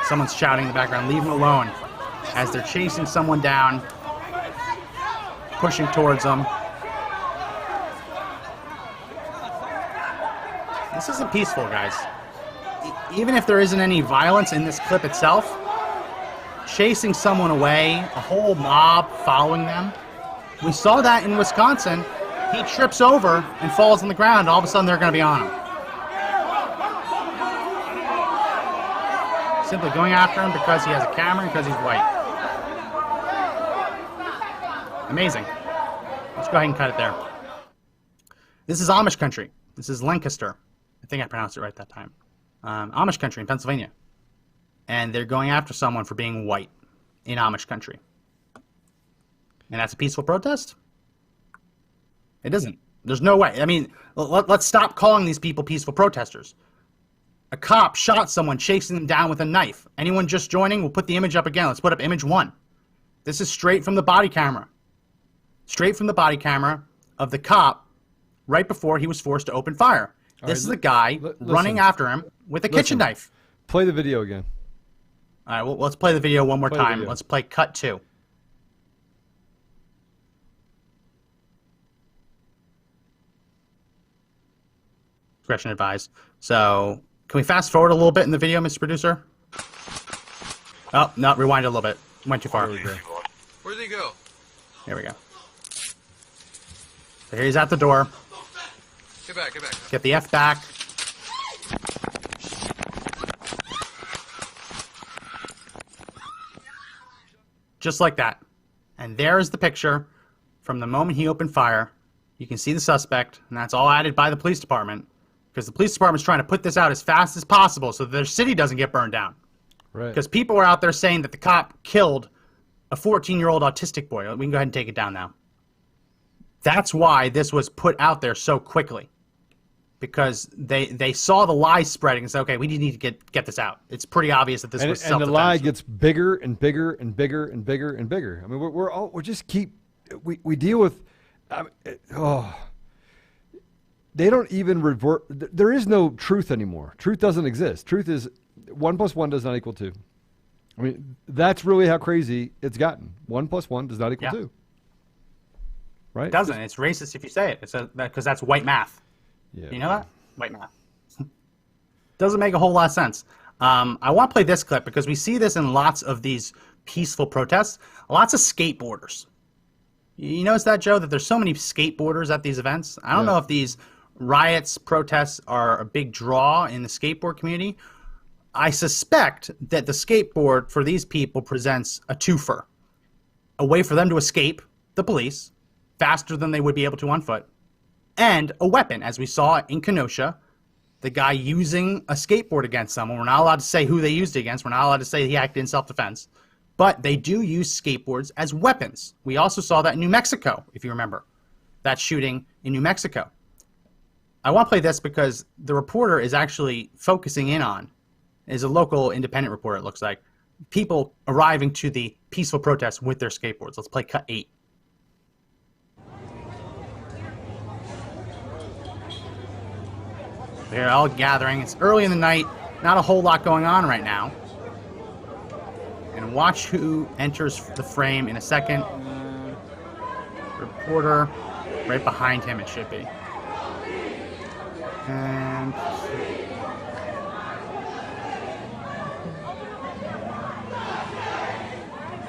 Someone's shouting in the background, leave him alone, as they're chasing someone down, pushing towards them. This isn't peaceful, guys. Even if there isn't any violence in this clip itself, chasing someone away, a whole mob following them. We saw that in Wisconsin. He trips over and falls on the ground. All of a sudden, they're going to be on him. Simply going after him because he has a camera and because he's white. Amazing. Let's go ahead and cut it there. This is Amish country. This is Lancaster. I think I pronounced it right that time. Amish country in Pennsylvania. And they're going after someone for being white in Amish country. And that's a peaceful protest? It isn't. There's no way. I mean, let's stop calling these people peaceful protesters. A cop shot someone chasing them down with a knife. Anyone just joining? We'll put the image up again. Let's put up image 1. This is straight from the body camera. Straight from the body camera of the cop right before he was forced to open fire. This is the guy running after him with a kitchen knife. Play the video again. All right, well, let's play the video one more time. Let's play cut 2. Discretion advised. So, can we fast forward a little bit in the video, Mr. Producer? Oh, no, rewind a little bit. Went too far. Where'd they go? Here we go. So here he's at the door. Get back, get back. Get the F back. Just like that. And there's the picture from the moment he opened fire. You can see the suspect, and that's all added by the police department because the police department's trying to put this out as fast as possible so that their city doesn't get burned down. Right. Because people were out there saying that the cop killed a 14-year-old autistic boy. We can go ahead and take it down now. That's why this was put out there so quickly. Because they saw the lies spreading and said, okay, we need to get this out. It's pretty obvious that this was self-defense. And the lie gets bigger and bigger and bigger and bigger and bigger. I mean, we deal with, they don't even revert. There is no truth anymore. Truth doesn't exist. Truth is 1 + 1 does not equal 2. I mean, that's really how crazy it's gotten. 1 + 1 does not equal 2. Right? It doesn't. It's racist if you say it. Because that's white math. Yeah. You know that? White math. Doesn't make a whole lot of sense. I want to play this clip because we see this in lots of these peaceful protests. Lots of skateboarders. You notice that, Joe, that there's so many skateboarders at these events? I don't know if these riots, protests are a big draw in the skateboard community. I suspect that the skateboard for these people presents a twofer. A way for them to escape the police faster than they would be able to on foot, and a weapon, as we saw in Kenosha, the guy using a skateboard against someone. We're not allowed to say who they used it against. We're not allowed to say he acted in self-defense. But they do use skateboards as weapons. We also saw that in New Mexico, if you remember. That shooting in New Mexico. I want to play this because the reporter is actually focusing in on, is a local independent reporter, it looks like, people arriving to the peaceful protest with their skateboards. Let's play cut 8. They're all gathering. It's early in the night. Not a whole lot going on right now. And watch who enters the frame in a second. Reporter right behind him, it should be. And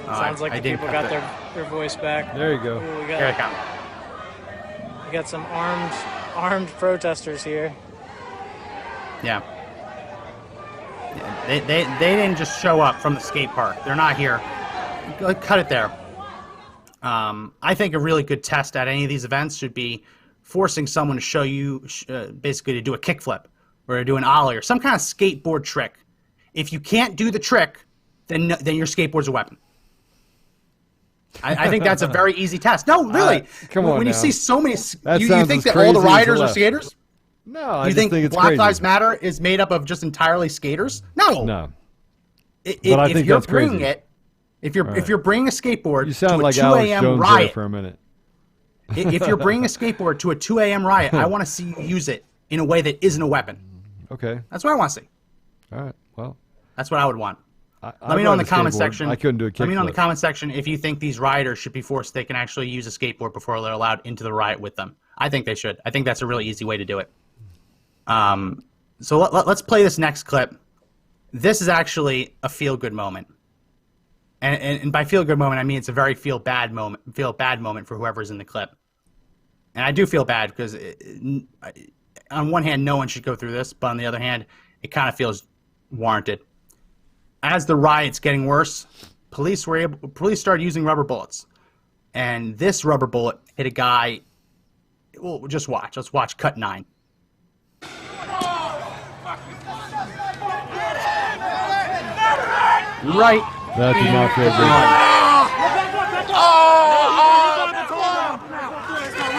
sounds like the people got their voice back. There you go. Ooh, here they come. We got some armed protesters here. Yeah. They didn't just show up from the skate park. They're not here. Cut it there. I think a really good test at any of these events should be forcing someone to show you, basically to do a kickflip or to do an ollie or some kind of skateboard trick. If you can't do the trick, then your skateboard's a weapon. I think that's a very easy test. No, really. Come on when now. you see so many, That you sounds think as that all the crazy as rioters the are left. skaters? No, I You just think it's Black crazy. Lives Matter is made up of just entirely skaters? No. No. But I think you're that's bringing crazy. it, if you're bringing a skateboard You sound to like a 2 Alex a.m. Jones riot, there for a minute. if you're bringing a skateboard to a 2 a.m. riot, I want to see you use it in a way that isn't a weapon. Okay. That's what I want to see. All right. Well, That's what I would want. I Let me know in the ride a comment skateboard. section. I couldn't do a kickflip. Let me know in the comment section if you think these rioters should be forced they can actually use a skateboard before they're allowed into the riot with them. I think they should. I think that's a really easy way to do it. So let's play this next clip. This is actually a feel-good moment. And by feel-good moment, I mean it's a very feel-bad moment for whoever's in the clip. And I do feel bad because, on one hand, no one should go through this, but on the other hand, it kind of feels warranted. As the riot's getting worse, police started using rubber bullets. And this rubber bullet hit a guy. Well, just watch. Let's watch cut 9. Right. That did not feel good.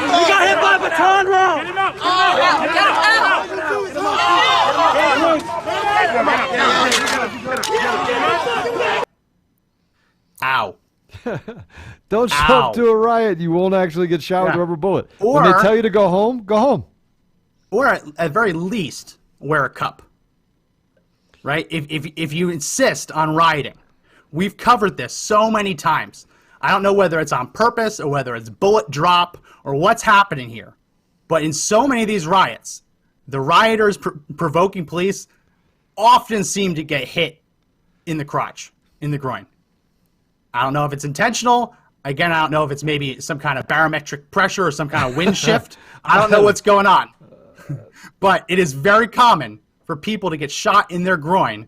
We got hit by a baton round! Ow. Don't show Ow. up to a riot. You won't actually get shot with a Yeah. rubber bullet. Or- when they tell you to go home, go home. Or at very least, wear a cup. Right? If you insist on rioting, we've covered this so many times. I don't know whether it's on purpose or whether it's bullet drop or what's happening here. But in so many of these riots, the rioters provoking police often seem to get hit in the crotch, in the groin. I don't know if it's intentional. Again, I don't know if it's maybe some kind of barometric pressure or some kind of wind shift. I don't know what's going on. But it is very common for people to get shot in their groin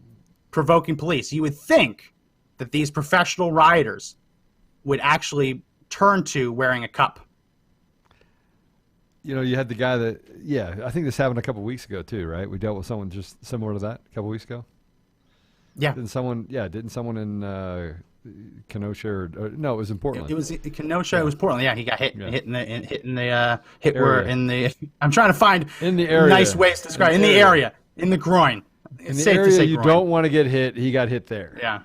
provoking police. You would think that these professional rioters would actually turn to wearing a cup. You know, you had the guy that, I think this happened a couple weeks ago too, right? We dealt with someone just similar to that a couple weeks ago. Yeah. Didn't someone in Kenosha or no, it was in Portland. It was in Kenosha. Yeah. It was Portland. Yeah, he got hit. Yeah. Hit in the. I'm trying to find in the area. Nice ways to describe it. In the area, in the groin. In It's the safe area to say you groin. don't want to get hit. He got hit there. Yeah.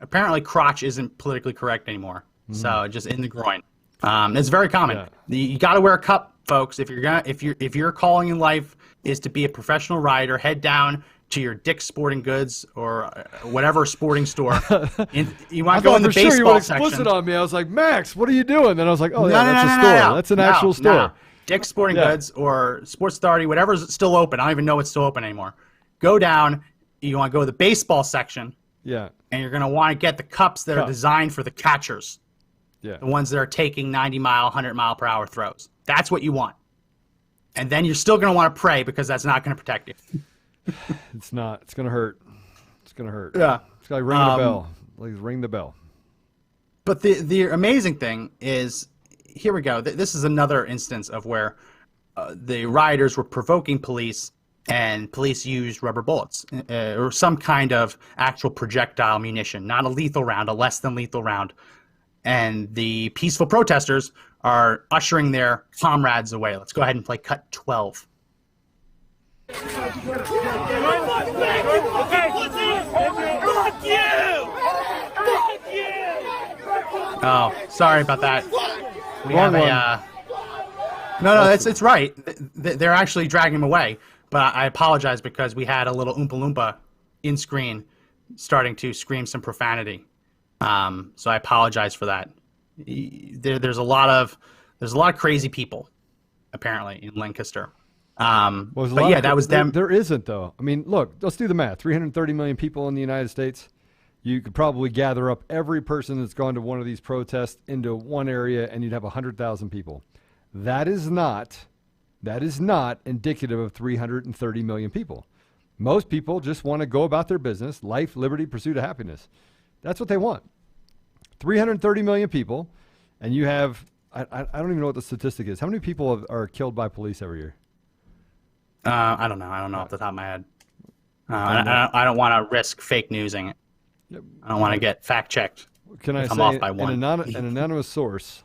Apparently, crotch isn't politically correct anymore. So just in the groin. It's very common. Yeah. You got to wear a cup, folks. If your calling in life is to be a professional rider, head down to your Dick's Sporting Goods or whatever sporting store. You want to go in the for sure you baseball went explicit section. on me. I was like, Max, what are you doing? Then I was like, oh, No, that's a store. no. That's an actual store. No. Dick's Sporting Goods or Sports Authority, whatever's still open. I don't even know what's still open anymore. Go down. You want to go to the baseball section. Yeah. And you're going to want to get the cups that are designed for the catchers. Yeah. The ones that are taking 90-mile, 100-mile-per-hour throws. That's what you want. And then you're still going to want to pray because that's not going to protect you. It's not. It's going to hurt. It's going to hurt. Yeah. It's like ring the bell. Like ring the bell. But the amazing thing is here we go. This is another instance of where the rioters were provoking police, and police used rubber bullets or some kind of actual projectile munition, not a lethal round, a less than lethal round. And the peaceful protesters are ushering their comrades away. Let's go ahead and play cut 12. Fuck you! Fuck you! Oh, sorry about that. We have a. No, it's right. They're actually dragging him away. But I apologize because we had a little Oompa Loompa in screen starting to scream some profanity. So I apologize for that. There's a lot of crazy people apparently in Lancaster. But yeah, that was them. There isn't though. I mean, look, let's do the math. 330 million people in the United States. You could probably gather up every person that's gone to one of these protests into one area, and you'd have 100,000 people. That is not indicative of 330 million people. Most people just want to go about their business, life, liberty, pursuit of happiness. That's what they want. 330 million people, and you have, I don't even know what the statistic is. How many people are killed by police every year? I don't know. I don't know off the top of my head. I don't want to risk fake newsing it. Yep. I don't want to get fact checked. Can I say off by one. An anonymous source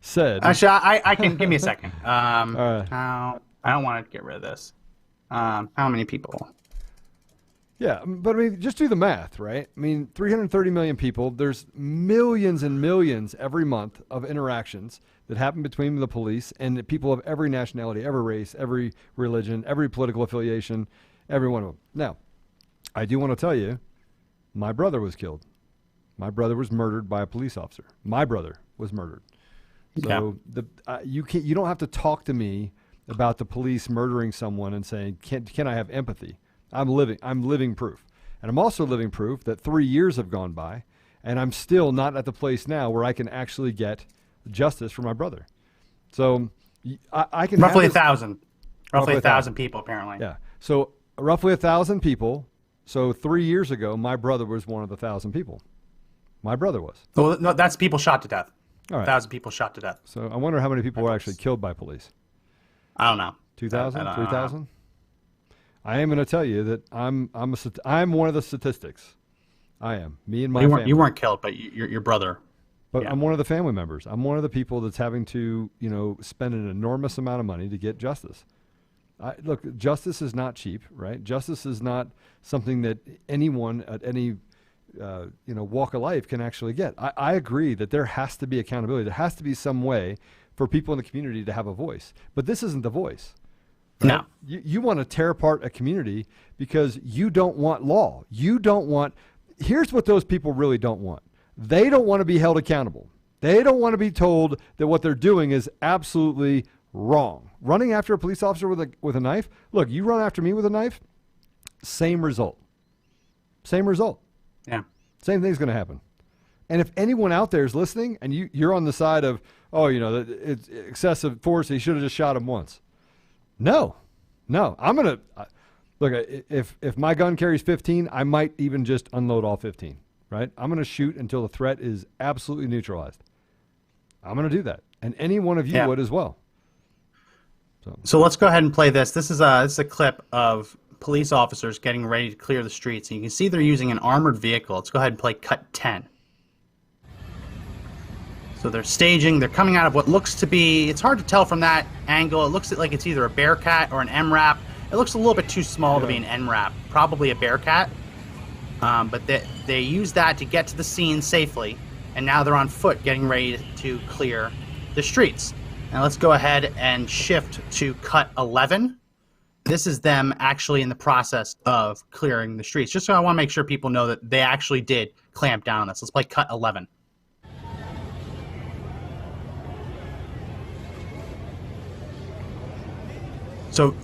said? Actually, I can give me a second. All right. I don't want to get rid of this. How many people? Yeah, but I mean, just do the math, right? I mean, 330 million people. There's millions and millions every month of interactions that happen between the police and the people of every nationality, every race, every religion, every political affiliation, every one of them. Now, I do want to tell you, my brother was killed. My brother was murdered by a police officer. My brother was murdered. So you don't have to talk to me about the police murdering someone and saying, can I have empathy? I'm living proof. And I'm also living proof that 3 years have gone by, and I'm still not at the place now where I can actually get justice for my brother. So I can roughly 1,000. Roughly 1,000 people, apparently. Yeah. So roughly 1,000 people. So 3 years ago, my brother was one of the 1,000 people. My brother was. Well, no, that's people shot to death. All right. 1,000 people shot to death. So I wonder how many people were actually killed by police. I don't know. 2,000? 3,000? I am going to tell you that I'm one of the statistics. I am. Me and my family. You weren't killed, but your brother. But yeah. I'm one of the family members. I'm one of the people that's having to, spend an enormous amount of money to get justice. Look, justice is not cheap, right? Justice is not something that anyone at any walk of life can actually get. I agree that there has to be accountability. There has to be some way for people in the community to have a voice. But this isn't the voice. Right? No. You want to tear apart a community because you don't want law. Here's what those people really don't want. They don't want to be held accountable. They don't want to be told that what they're doing is absolutely wrong. Running after a police officer with a knife, look, you run after me with a knife, same result. Same result. Yeah. Same thing's going to happen. And if anyone out there is listening and you're on the side of, it's excessive force, he should have just shot him once. No. I'm going to, look, if my gun carries 15, I might even just unload all 15, right? I'm going to shoot until the threat is absolutely neutralized. I'm going to do that. And any one of you would as well. So let's go ahead and play this. This is a clip of police officers getting ready to clear the streets. And you can see they're using an armored vehicle. Let's go ahead and play cut 10. So they're staging. They're coming out of what looks to be, it's hard to tell from that angle. It looks like it's either a Bearcat or an MRAP. It looks a little bit too small to be an MRAP. Probably a Bearcat. But they use that to get to the scene safely. And now they're on foot getting ready to clear the streets. Now let's go ahead and shift to cut 11. This is them actually in the process of clearing the streets. Just so I want to make sure people know that they actually did clamp down on this. Let's play cut 11. So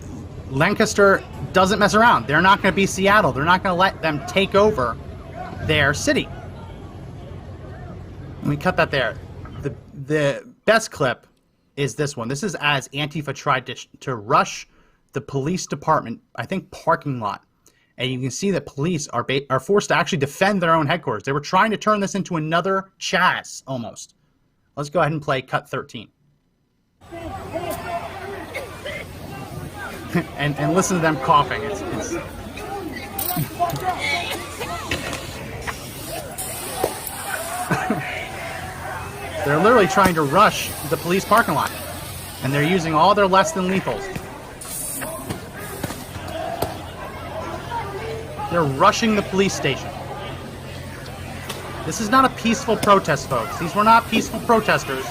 Lancaster doesn't mess around. They're not going to be Seattle. They're not going to let them take over their city. Let me cut that there. The best clip is this one. This is as Antifa tried to rush the police department, I think, parking lot. And you can see that police are forced to actually defend their own headquarters. They were trying to turn this into another Chaz, almost. Let's go ahead and play cut 13. and listen to them coughing. It's They're literally trying to rush the police parking lot, and they're using all their less than lethals. They're rushing the police station. This is not a peaceful protest, folks. These were not peaceful protesters.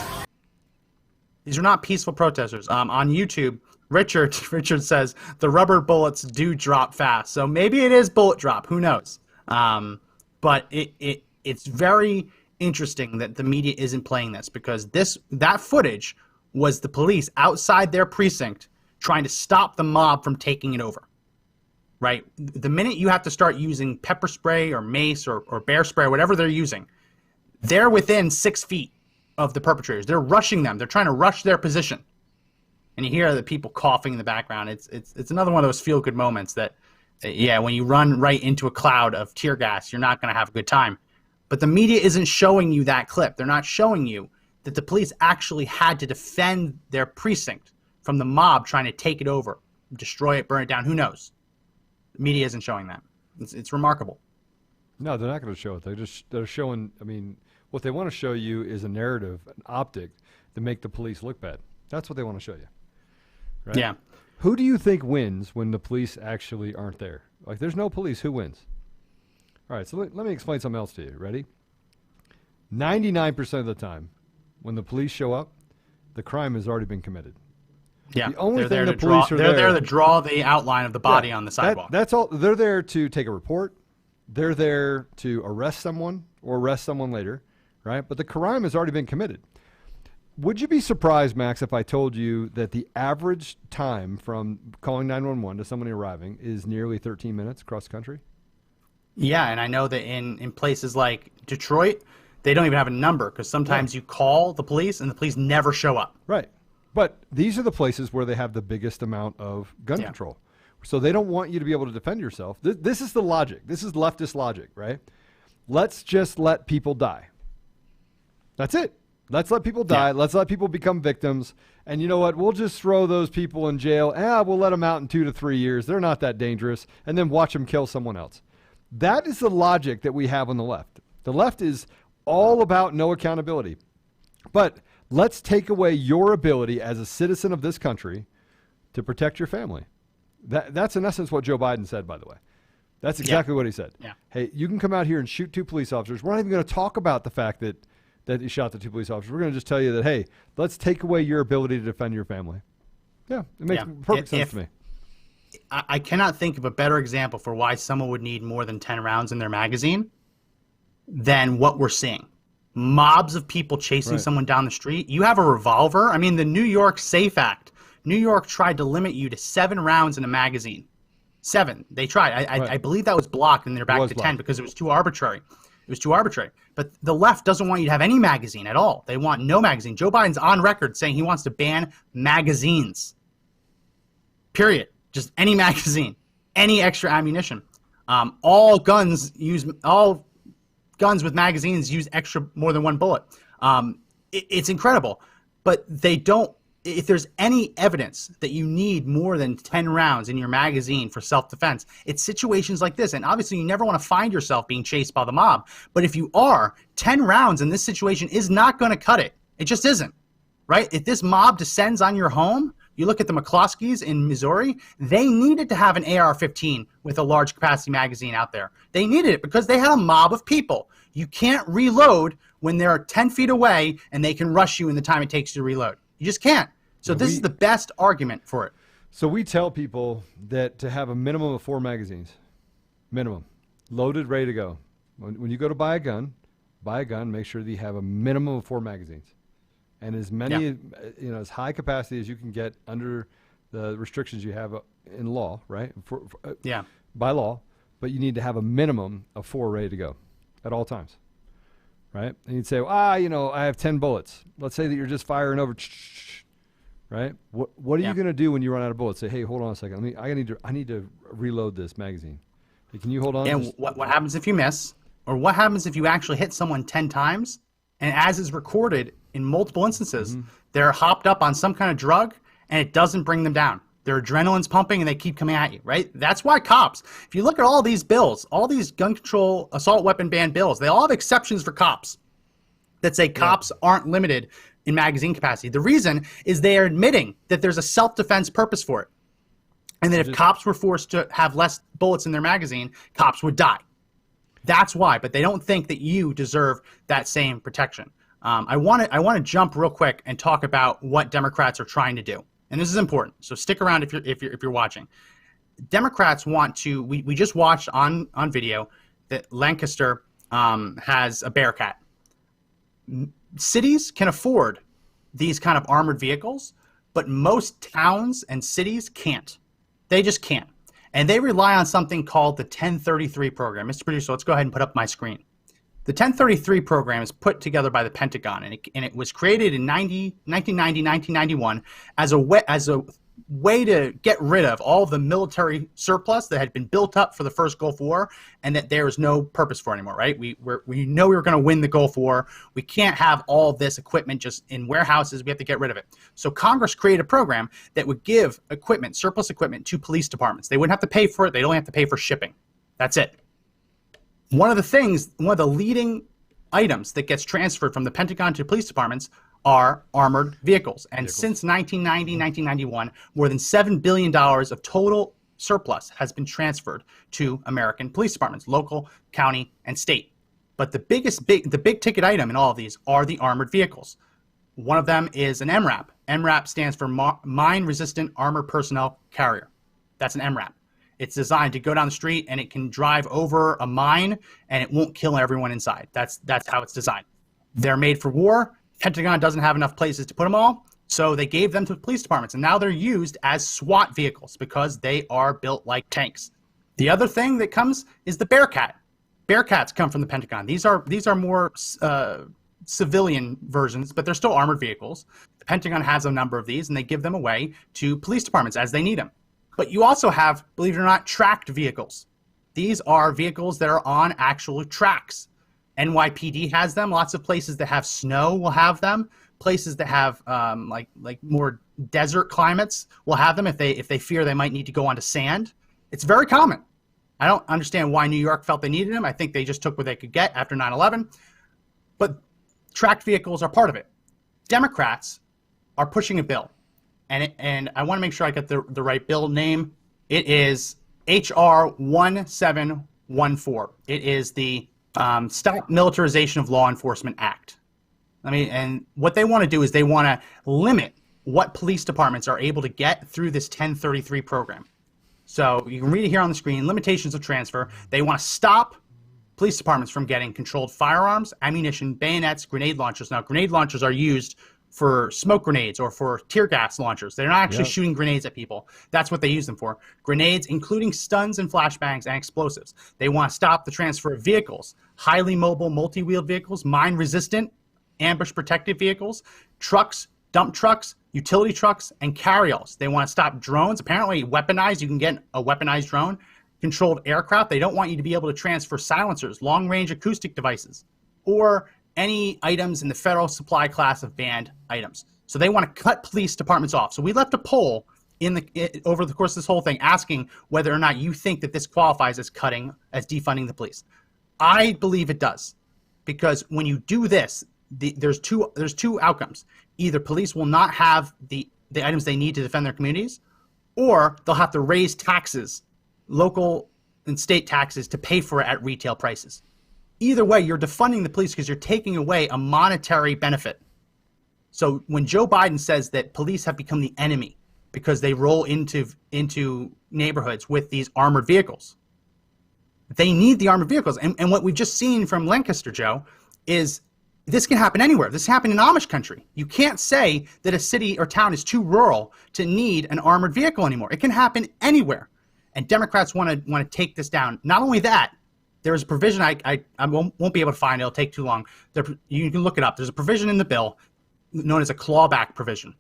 These are not peaceful protesters. On YouTube, Richard says the rubber bullets do drop fast, so maybe it is bullet drop. Who knows? But it's very interesting that the media isn't playing this, because that footage was the police outside their precinct trying to stop the mob from taking it over. Right? The minute you have to start using pepper spray or mace or bear spray, whatever they're using, they're within 6 feet of the perpetrators. They're rushing them. They're trying to rush their position. And you hear the people coughing in the background. It's another one of those feel-good moments that, when you run right into a cloud of tear gas, you're not going to have a good time. But the media isn't showing you that clip. They're not showing you that the police actually had to defend their precinct from the mob trying to take it over, destroy it, burn it down. Who knows? The media isn't showing that. It's remarkable. No, they're not going to show it. They're showing. I mean, what they want to show you is a narrative, an optic, to make the police look bad. That's what they want to show you. Right? Yeah. Who do you think wins when the police actually aren't there? Like, there's no police. Who wins? All right, so let me explain something else to you. Ready? 99% of the time, when the police show up, the crime has already been committed. Yeah, the only they're thing the police are they're there to draw the outline of the body on the sidewalk. That's all. They're there to take a report. They're there to arrest someone or arrest someone later, right? But the crime has already been committed. Would you be surprised, Max, if I told you that the average time from calling 911 to somebody arriving is nearly 13 minutes across the country? Yeah, and I know that in places like Detroit, they don't even have a number, because sometimes you call the police and the police never show up. Right. But these are the places where they have the biggest amount of gun control. So they don't want you to be able to defend yourself. This is the logic. This is leftist logic, right? Let's just let people die. That's it. Let's let people die. Let's let people become victims. And you know what? We'll just throw those people in jail. We'll let them out in 2 to 3 years. They're not that dangerous. And then watch them kill someone else. That is the logic that we have on the left. The left is all about no accountability. But let's take away your ability as a citizen of this country to protect your family. That's in essence what Joe Biden said, by the way. That's exactly what he said. Yeah. Hey, you can come out here and shoot 2 police officers. We're not even going to talk about the fact that he shot the 2 police officers. We're going to just tell you that, hey, let's take away your ability to defend your family. Yeah, it makes perfect sense to me. I cannot think of a better example for why someone would need more than 10 rounds in their magazine than what we're seeing. Mobs of people chasing someone down the street. You have a revolver. I mean, the New York SAFE Act. New York tried to limit you to 7 rounds in a magazine. 7. They tried. I believe that was blocked, and they're back to 10 because it was too arbitrary. It was too arbitrary. But the left doesn't want you to have any magazine at all. They want no magazine. Joe Biden's on record saying he wants to ban magazines. Period. Just any magazine, any extra ammunition. All guns with magazines use more than 1 bullet. It's incredible, but they don't. If there's any evidence that you need more than 10 rounds in your magazine for self-defense, it's situations like this. And obviously, you never want to find yourself being chased by the mob. But if you are, 10 rounds in this situation is not going to cut it. It just isn't, right? If this mob descends on your home, you look at the McCloskeys in Missouri, they needed to have an AR-15 with a large capacity magazine out there. They needed it because they had a mob of people. You can't reload when they're 10 feet away and they can rush you in the time it takes you to reload. You just can't. So this is the best argument for it. So we tell people that to have a minimum of 4 magazines, minimum, loaded, ready to go. When you go to buy a gun, make sure that you have a minimum of 4 magazines. And as many, as high capacity as you can get under the restrictions you have in law, right? By law, but you need to have a minimum of 4 ready to go at all times, right? And you'd say, I have 10 bullets. Let's say that you're just firing over, right? What are you going to do when you run out of bullets? Say, hey, hold on a second. I need to reload this magazine. Hey, can you hold on? And what happens if you miss? Or what happens if you actually hit someone 10 times? And as is recorded in multiple instances, they're hopped up on some kind of drug and it doesn't bring them down. Their adrenaline's pumping and they keep coming at you, right? That's why cops, if you look at all these bills, all these gun control, assault weapon ban bills, they all have exceptions for cops that say cops aren't limited in magazine capacity. The reason is they are admitting that there's a self-defense purpose for it. And that if cops were forced to have less bullets in their magazine, cops would die. That's why, but they don't think that you deserve that same protection. I want to jump real quick and talk about what Democrats are trying to do. And this is important, so stick around if you're watching. Democrats want to. We just watched on video that Lancaster has a Bearcat. Cities can afford these kind of armored vehicles, but most towns and cities can't. They just can't, and they rely on something called the 1033 program. Mr. Producer, let's go ahead and put up my screen. The 1033 program is put together by the Pentagon, and it was created in 1990, 1991 as a way to get rid of all the military surplus that had been built up for the first Gulf War and that there is no purpose for anymore, right? We know we were going to win the Gulf War. We can't have all this equipment just in warehouses. We have to get rid of it. So Congress created a program that would give equipment, surplus equipment, to police departments. They wouldn't have to pay for it. They don't have to pay for shipping. That's it. One of the leading items that gets transferred from the Pentagon to police departments are armored vehicles. And since 1990, 1991, more than $7 billion of total surplus has been transferred to American police departments, local, county, and state. But the big ticket item in all of these are the armored vehicles. One of them is an MRAP. MRAP stands for Mine Resistant Armored Personnel Carrier. That's an MRAP. It's designed to go down the street and it can drive over a mine and it won't kill everyone inside. That's how it's designed. They're made for war. Pentagon doesn't have enough places to put them all, so they gave them to police departments, and now they're used as SWAT vehicles because they are built like tanks. The other thing that comes is the Bearcat. Bearcats come from the Pentagon. These are more civilian versions, but they're still armored vehicles. The Pentagon has a number of these, and they give them away to police departments as they need them. But you also have, believe it or not, tracked vehicles. These are vehicles that are on actual tracks. NYPD has them. Lots of places that have snow will have them. Places that have like more desert climates will have them if they fear they might need to go onto sand. It's very common. I don't understand why New York felt they needed them. I think they just took what they could get after 9/11. But tracked vehicles are part of it. Democrats are pushing a bill. And I want to make sure I get the right bill name. It is H.R. 1714. It is the Stop Militarization of Law Enforcement Act. And what they want to do is they want to limit what police departments are able to get through this 1033 program. So you can read it here on the screen, limitations of transfer. They want to stop police departments from getting controlled firearms, ammunition, bayonets, grenade launchers. Now, grenade launchers are used for smoke grenades or for tear gas launchers. They're not actually shooting grenades at people. That's what they use them for. Grenades, including stuns and flashbangs and explosives. They want to stop the transfer of vehicles, highly mobile, multi-wheeled vehicles, mine-resistant, ambush-protected vehicles, trucks, dump trucks, utility trucks, and carryalls. They want to stop drones. Apparently weaponized. You can get a weaponized drone. Controlled aircraft. They don't want you to be able to transfer silencers, long-range acoustic devices, or any items in the federal supply class of banned items. So they want to cut police departments off. So we left a poll over the course of this whole thing asking whether or not you think that this qualifies as defunding the police. I believe it does, because when you do this, there's two outcomes. Either police will not have the items they need to defend their communities, or they'll have to raise taxes, local and state taxes, to pay for it at retail prices. Either way, you're defunding the police because you're taking away a monetary benefit. So when Joe Biden says that police have become the enemy because they roll into neighborhoods with these armored vehicles, they need the armored vehicles. And what we've just seen from Lancaster, Joe, is this can happen anywhere. This happened in Amish country. You can't say that a city or town is too rural to need an armored vehicle anymore. It can happen anywhere. And Democrats want to take this down. Not only that, there is a provision I won't be able to find. It'll take too long. You can look it up. There's a provision in the bill known as a clawback provision.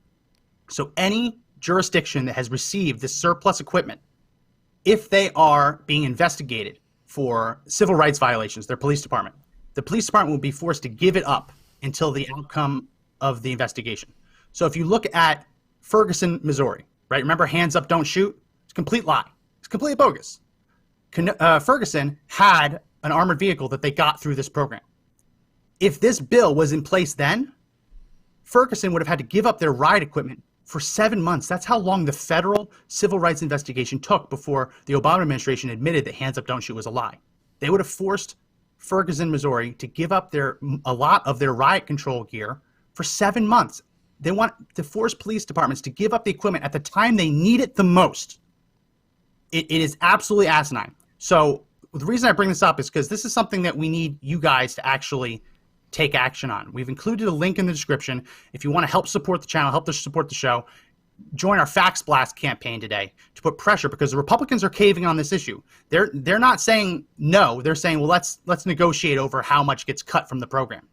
So any jurisdiction that has received this surplus equipment, if they are being investigated for civil rights violations, their police department, the police department will be forced to give it up until the outcome of the investigation. So if you look at Ferguson, Missouri, right? Remember, hands up, don't shoot? It's a complete lie. It's completely bogus. Ferguson had an armored vehicle that they got through this program. If this bill was in place then, Ferguson would have had to give up their riot equipment for 7 months. That's how long the federal civil rights investigation took before the Obama administration admitted that hands up, don't shoot was a lie. They would have forced Ferguson, Missouri to give up a lot of their riot control gear for 7 months. They want to force police departments to give up the equipment at the time they need it the most. It is absolutely asinine. So the reason I bring this up is because this is something that we need you guys to actually take action on. We've included a link in the description. If you want to help support the channel, help us support the show, join our Fax Blast campaign today to put pressure, because the Republicans are caving on this issue. They're not saying no. They're saying, well, let's negotiate over how much gets cut from the program.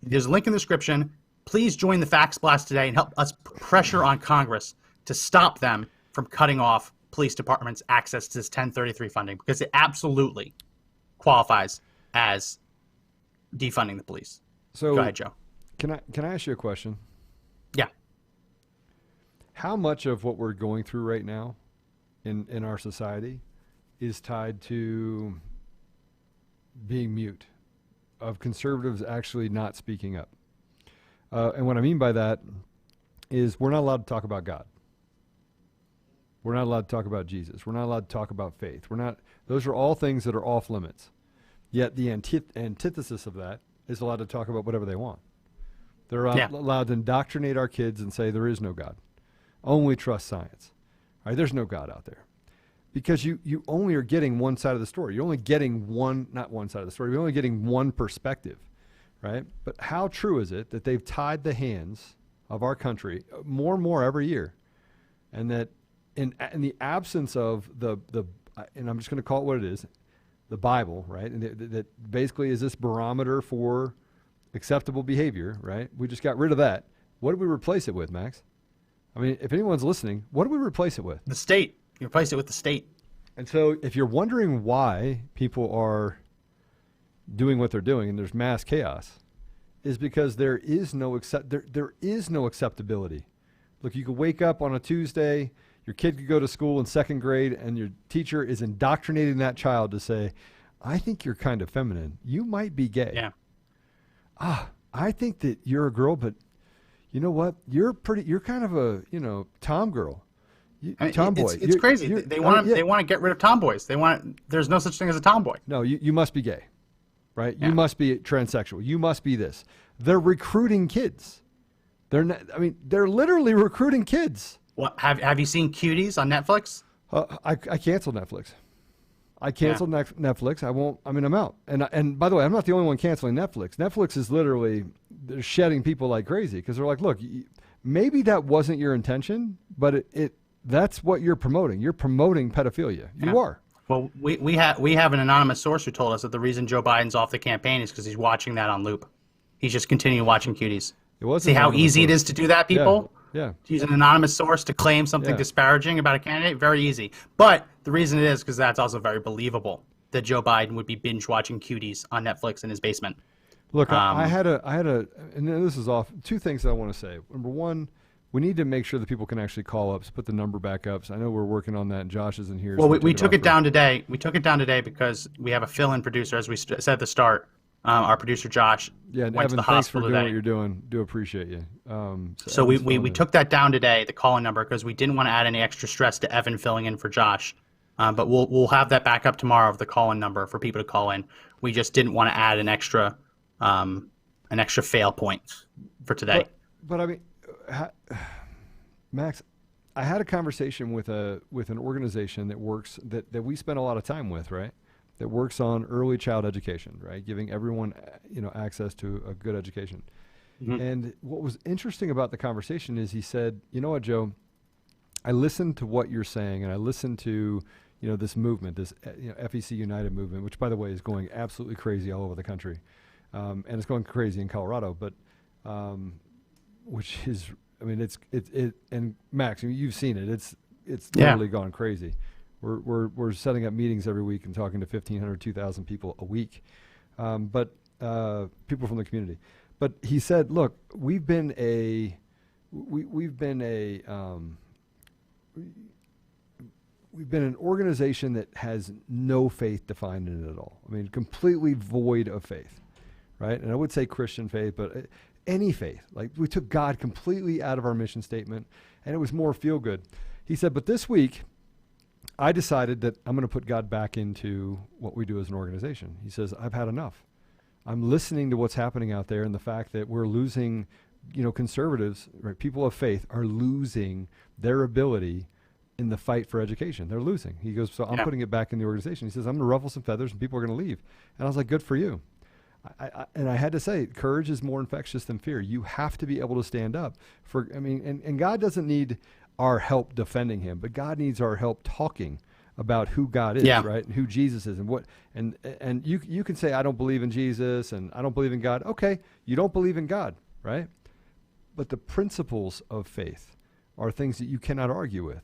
There's a link in the description. Please join the Fax Blast today and help us put pressure on Congress to stop them from cutting off police departments' access to this 1033 funding, because it absolutely qualifies as defunding the police. So go ahead, Joe. Can I ask you a question? Yeah. How much of what we're going through right now in our society is tied to being mute, of conservatives actually not speaking up? And what I mean by that is we're not allowed to talk about God. We're not allowed to talk about Jesus. We're not allowed to talk about faith. Those are all things that are off limits. Yet the antithesis of that is allowed to talk about whatever they want. They're allowed to indoctrinate our kids and say there is no God. Only trust science. All right, there's no God out there. Because you only are getting one side of the story. You're only getting not one side of the story, you're only getting one perspective, right? But how true is it that they've tied the hands of our country more and more every year, and that in the absence of and I'm just going to call it what it is, the Bible, right? And that basically is this barometer for acceptable behavior, right? We just got rid of that. What did we replace it with, Max? I mean, if anyone's listening, what do we replace it with? The state. You replace it with the state. And so if you're wondering why people are doing what they're doing and there's mass chaos, is because there is no acceptability. Look, you could wake up on a Tuesday, your kid could go to school in second grade, and your teacher is indoctrinating that child to say, I think you're kind of feminine. You might be gay. Yeah. I think that you're a girl, but you know what? You're kind of a, tom girl. Tomboy. It's crazy. They want to get rid of tomboys. There's no such thing as a tomboy. No, you must be gay, right? Yeah. You must be transsexual. You must be this. They're recruiting kids. They're literally recruiting kids. What have you seen Cuties on Netflix? I canceled Netflix. Netflix. I won't. I mean, I'm out. And by the way, I'm not the only one canceling Netflix. Netflix is literally, they're shedding people like crazy because they're like, look, maybe that wasn't your intention, but that's what you're promoting. You're promoting pedophilia. You are. Well, we have an anonymous source who told us that the reason Joe Biden's off the campaign is because he's watching that on loop. He's just continuing watching Cuties. See how easy it is to do that, people? Yeah. To use an anonymous source to claim something disparaging about a candidate, very easy. But the reason it is because that's also very believable that Joe Biden would be binge watching Cuties on Netflix in his basement. Look, I had a, and this is off. Two things that I want to say. Number one, we need to make sure that people can actually call up, so put the number back up. So I know we're working on that, and Josh isn't here. Well, we took it down today. We took it down today because we have a fill-in producer, as we said at the start. Our producer Josh went Evan, to the thanks hospital for doing today. what you're doing. Do appreciate you. So we took that down today, the call-in number, because we didn't want to add any extra stress to Evan filling in for Josh. But we'll have that back up tomorrow of the call-in number for people to call in. We just didn't want to add an extra fail point for today. But I mean, Max, I had a conversation with an organization that we spend a lot of time with, right? That works on early child education, right? Giving everyone, access to a good education. Mm-hmm. And what was interesting about the conversation is he said, you know what, Joe, I listened to what you're saying, and I listened to, this movement, this, FEC United movement, which by the way is going absolutely crazy all over the country. And it's going crazy in Colorado, but, which is, I mean, it's and Max, you've seen it. It's literally gone crazy. We're setting up meetings every week and talking to 1,500, 2,000 people a week, but people from the community. But he said, look, we've been an organization that has no faith defined in it at all. I mean, completely void of faith, right? And I would say Christian faith, but any faith. Like, we took God completely out of our mission statement, and it was more feel good. He said, but this week, I decided that I'm going to put God back into what we do as an organization. He says, I've had enough. I'm listening to what's happening out there and the fact that we're losing, conservatives, right? People of faith are losing their ability in the fight for education. They're losing. He goes, so I'm putting it back in the organization. He says, I'm going to ruffle some feathers and people are going to leave. And I was like, good for you. And I had to say, courage is more infectious than fear. You have to be able to stand up and God doesn't need our help defending him, but God needs our help talking about who God is, right? And who Jesus is and you can say, I don't believe in Jesus and I don't believe in God. Okay. You don't believe in God, right? But the principles of faith are things that you cannot argue with.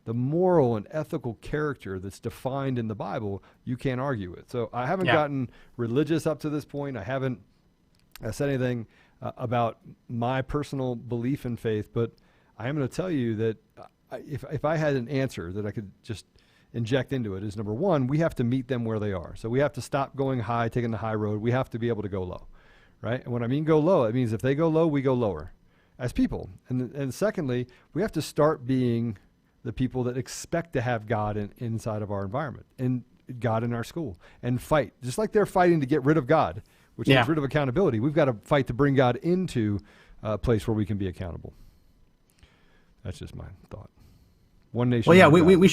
The moral and ethical character that's defined in the Bible, you can't argue with. So I haven't gotten religious up to this point. I haven't said anything about my personal belief in faith, but I am going to tell you that if I had an answer that I could just inject into it is, number one, we have to meet them where they are. So we have to stop going high, taking the high road. We have to be able to go low, right? And when I mean go low, it means if they go low, we go lower as people. And secondly, we have to start being the people that expect to have God inside of our environment and God in our school and fight. Just like they're fighting to get rid of God, which is rid of accountability. We've got to fight to bring God into a place where we can be accountable. That's just my thought. One nation. Well, yeah, we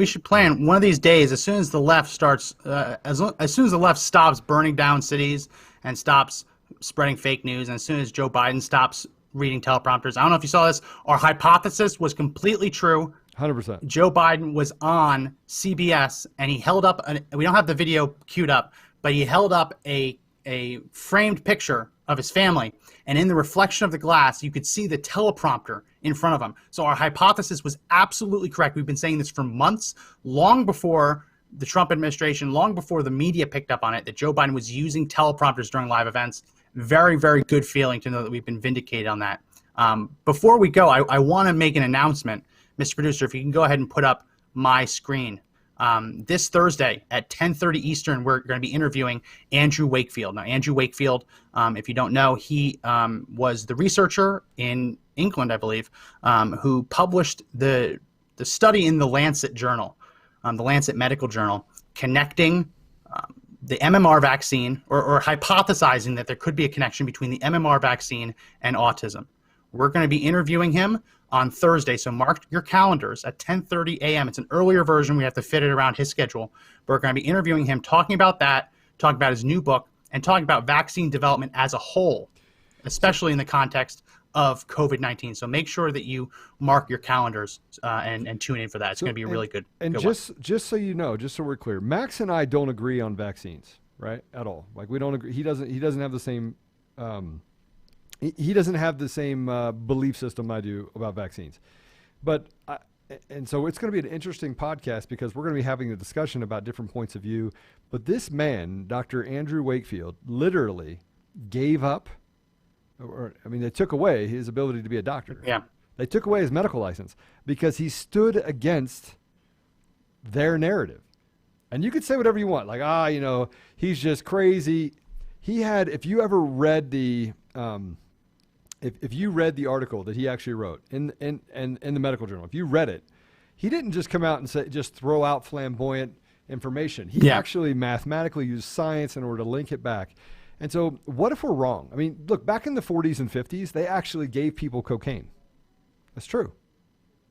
should plan one of these days. As soon as the left starts, as soon as the left stops burning down cities and stops spreading fake news, and as soon as Joe Biden stops reading teleprompters, I don't know if you saw this. Our hypothesis was completely true. 100%. Joe Biden was on CBS and he held up. We don't have the video queued up, but he held up a framed picture of his family, and in the reflection of the glass, you could see the teleprompter in front of him. So our hypothesis was absolutely correct. We've been saying this for months, long before the Trump administration, long before the media picked up on it, that Joe Biden was using teleprompters during live events. Very, very good feeling to know that we've been vindicated on that. Before we go, I want to make an announcement. Mr. Producer, if you can go ahead and put up my screen. This Thursday at 10:30 Eastern, we're going to be interviewing Andrew Wakefield. Now, Andrew Wakefield, if you don't know, he was the researcher in England, I believe, who published the study in the Lancet Journal, the Lancet Medical Journal, connecting the MMR vaccine or hypothesizing that there could be a connection between the MMR vaccine and autism. We're going to be interviewing him on Thursday, so mark your calendars at 10:30 a.m. It's an earlier version. We have to fit it around his schedule. But we're going to be interviewing him, talking about that, talking about his new book, and talking about vaccine development as a whole, especially in the context of COVID-19. So make sure that you mark your calendars and tune in for that. It's going to be really good. And good just so you know, just so we're clear, Max and I don't agree on vaccines, right? At all. Like, we don't agree. He doesn't have the same he doesn't have the same belief system I do about vaccines. And so it's going to be an interesting podcast because we're going to be having a discussion about different points of view. But this man, Dr. Andrew Wakefield, literally gave up, they took away his ability to be a doctor. Yeah. They took away his medical license because he stood against their narrative. And you could say whatever you want, like, he's just crazy. He had, if you ever read the, if you read the article that he actually wrote in the medical journal, if you read it, he didn't just come out and just throw out flamboyant information. He actually mathematically used science in order to link it back. And so what if we're wrong? I mean, look, back in the 40s and 50s, they actually gave people cocaine. That's true.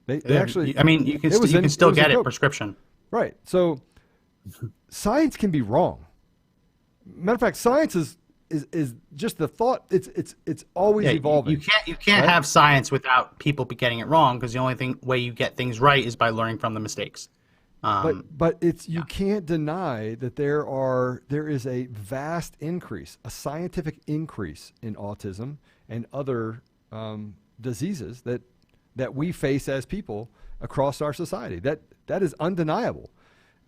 They actually, you can still get it prescription. Right. So science can be wrong. Matter of fact, science is just the thought. It's always evolving. You can't have science without people getting it wrong, because the only way you get things right is by learning from the mistakes. But you can't deny that there is a vast increase, a scientific increase in autism and other diseases that we face as people across our society. That is undeniable.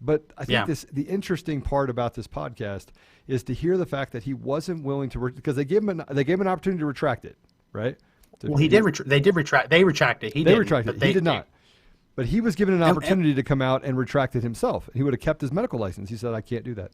But I think the interesting part about this podcast is to hear the fact that he wasn't willing to, because they gave him an opportunity to retract it, right? Well, he did. They did retract. They retracted. He did not. But he was given an opportunity to come out and retract it himself. He would have kept his medical license. He said, "I can't do that.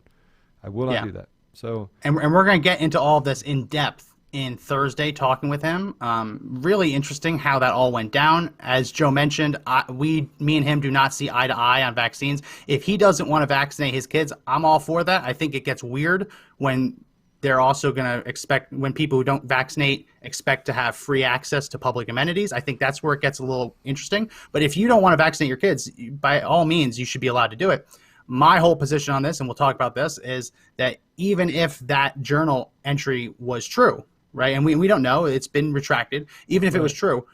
I will not do that." So, and we're going to get into all of this in depth in Thursday, talking with him. Really interesting how that all went down. As Joe mentioned, me and him do not see eye to eye on vaccines. If he doesn't want to vaccinate his kids, I'm all for that. I think it gets weird when they're also going to expect, when people who don't vaccinate expect to have free access to public amenities. I think that's where it gets a little interesting. But if you don't want to vaccinate your kids, by all means, you should be allowed to do it. My whole position on this, and we'll talk about this, is that even if that journal entry was true, right, and we don't know, it's been retracted, even if it was true,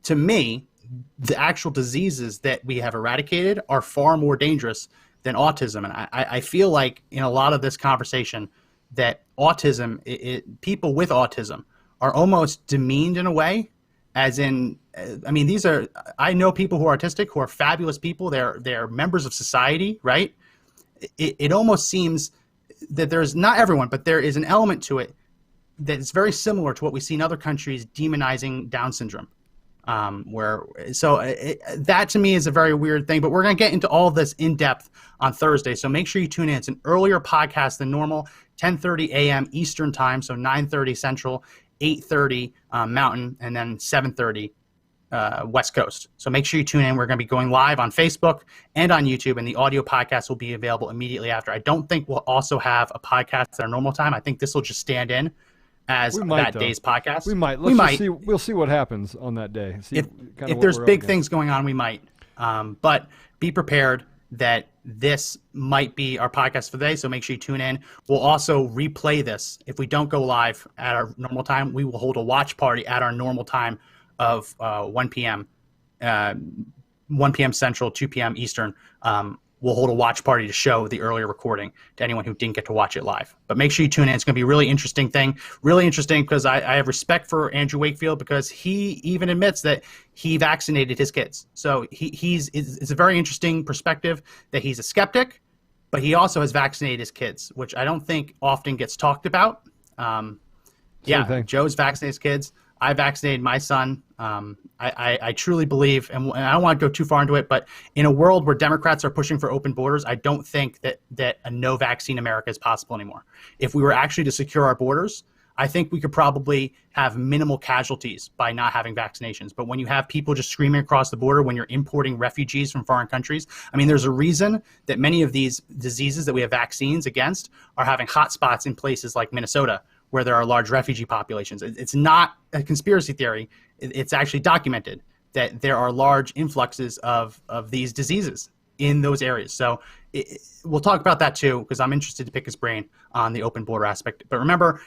to me, the actual diseases that we have eradicated are far more dangerous than autism. And I feel like in a lot of this conversation that autism, people with autism are almost demeaned in a way, as in, I mean, I know people who are autistic who are fabulous people. They're members of society, right? It almost seems that there's, not everyone, but there is an element to it that's very similar to what we see in other countries demonizing Down syndrome. That to me is a very weird thing, but we're going to get into all of this in depth on Thursday. So make sure you tune in. It's an earlier podcast than normal, 10:30 a.m. Eastern time. So 9:30 Central, 8:30 Mountain, and then 7:30 West Coast. So make sure you tune in. We're going to be going live on Facebook and on YouTube, and the audio podcast will be available immediately after. I don't think we'll also have a podcast at our normal time. I think this will just stand in as day's podcast. We might. We'll see what happens on that day. If there's big things going on, we might. But be prepared that this might be our podcast for the day, so make sure you tune in. We'll also replay this. If we don't go live at our normal time, we will hold a watch party at our normal time of 1 p.m. 1 p.m. Central, 2 p.m. Eastern. We'll hold a watch party to show the earlier recording to anyone who didn't get to watch it live. But make sure you tune in. It's going to be a really interesting thing. Really interesting because I have respect for Andrew Wakefield, because he even admits that he vaccinated his kids. So it's a very interesting perspective that he's a skeptic, but he also has vaccinated his kids, which I don't think often gets talked about. Joe's vaccinated his kids. I vaccinated my son. I truly believe, and I don't want to go too far into it, but in a world where Democrats are pushing for open borders, I don't think that a no vaccine America is possible anymore. If we were actually to secure our borders, I think we could probably have minimal casualties by not having vaccinations. But when you have people just screaming across the border, when you're importing refugees from foreign countries, I mean, there's a reason that many of these diseases that we have vaccines against are having hotspots in places like Minnesota, where there are large refugee populations. It's not a conspiracy theory. It's actually documented that there are large influxes of these diseases in those areas. So we'll talk about that too, because I'm interested to pick his brain on the open border aspect. But remember,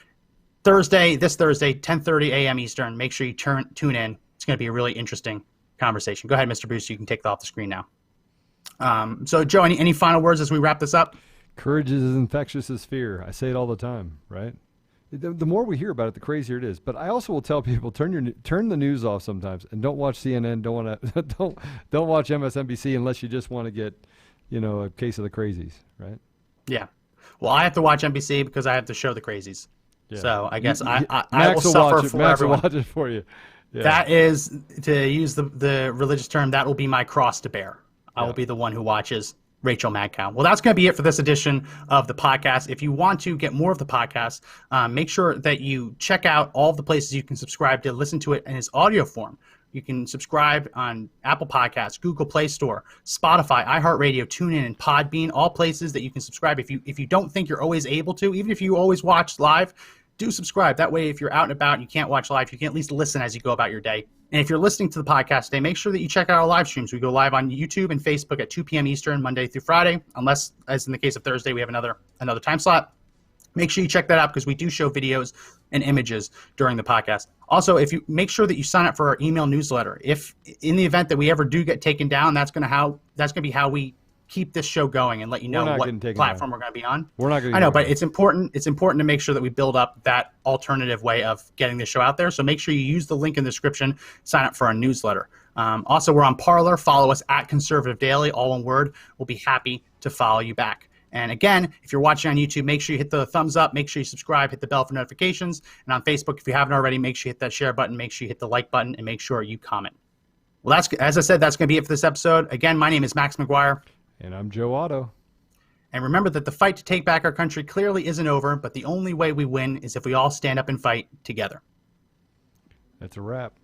this Thursday, 10:30 a.m. Eastern, make sure you tune in. It's going to be a really interesting conversation. Go ahead, Mr. Bruce. You can take that off the screen now. So, Joe, any final words as we wrap this up? Courage is as infectious as fear. I say it all the time, right? The more we hear about it, the crazier it is. But I also will tell people, turn the news off sometimes, and don't watch CNN. Don't watch MSNBC unless you just want to get, a case of the crazies, right? Yeah. Well, I have to watch NBC because I have to show the crazies. Yeah. So I guess I will suffer for Max everyone. Will watch it for you. Yeah. That is, to use the religious term, that will be my cross to bear. I will be the one who watches Rachel Madcow. Well, that's going to be it for this edition of the podcast. If you want to get more of the podcast, make sure that you check out all of the places you can subscribe to listen to it in its audio form. You can subscribe on Apple Podcasts, Google Play Store, Spotify, iHeartRadio, TuneIn, and Podbean, all places that you can subscribe. If you don't think you're always able to, even if you always watch live, do subscribe. That way, if you're out and about and you can't watch live, you can at least listen as you go about your day. And if you're listening to the podcast today, make sure that you check out our live streams. We go live on YouTube and Facebook at 2 p.m. Eastern, Monday through Friday, unless, as in the case of Thursday, we have another time slot. Make sure you check that out because we do show videos and images during the podcast. Also, if you make sure that you sign up for our email newsletter. If in the event that we ever do get taken down, that's going to be how we keep this show going and let you know what platform we're going to be on. We're not going to. I know, but it's important. It's important to make sure that we build up that alternative way of getting the show out there. So make sure you use the link in the description. Sign up for our newsletter. Also, we're on Parler. Follow us at Conservative Daily, all one word. We'll be happy to follow you back. And again, if you're watching on YouTube, make sure you hit the thumbs up, make sure you subscribe, hit the bell for notifications. And on Facebook, if you haven't already, make sure you hit that share button, make sure you hit the like button, and make sure you comment. Well, as I said, that's going to be it for this episode. Again, my name is Max McGuire. And I'm Joe Otto. And remember that the fight to take back our country clearly isn't over, but the only way we win is if we all stand up and fight together. That's a wrap.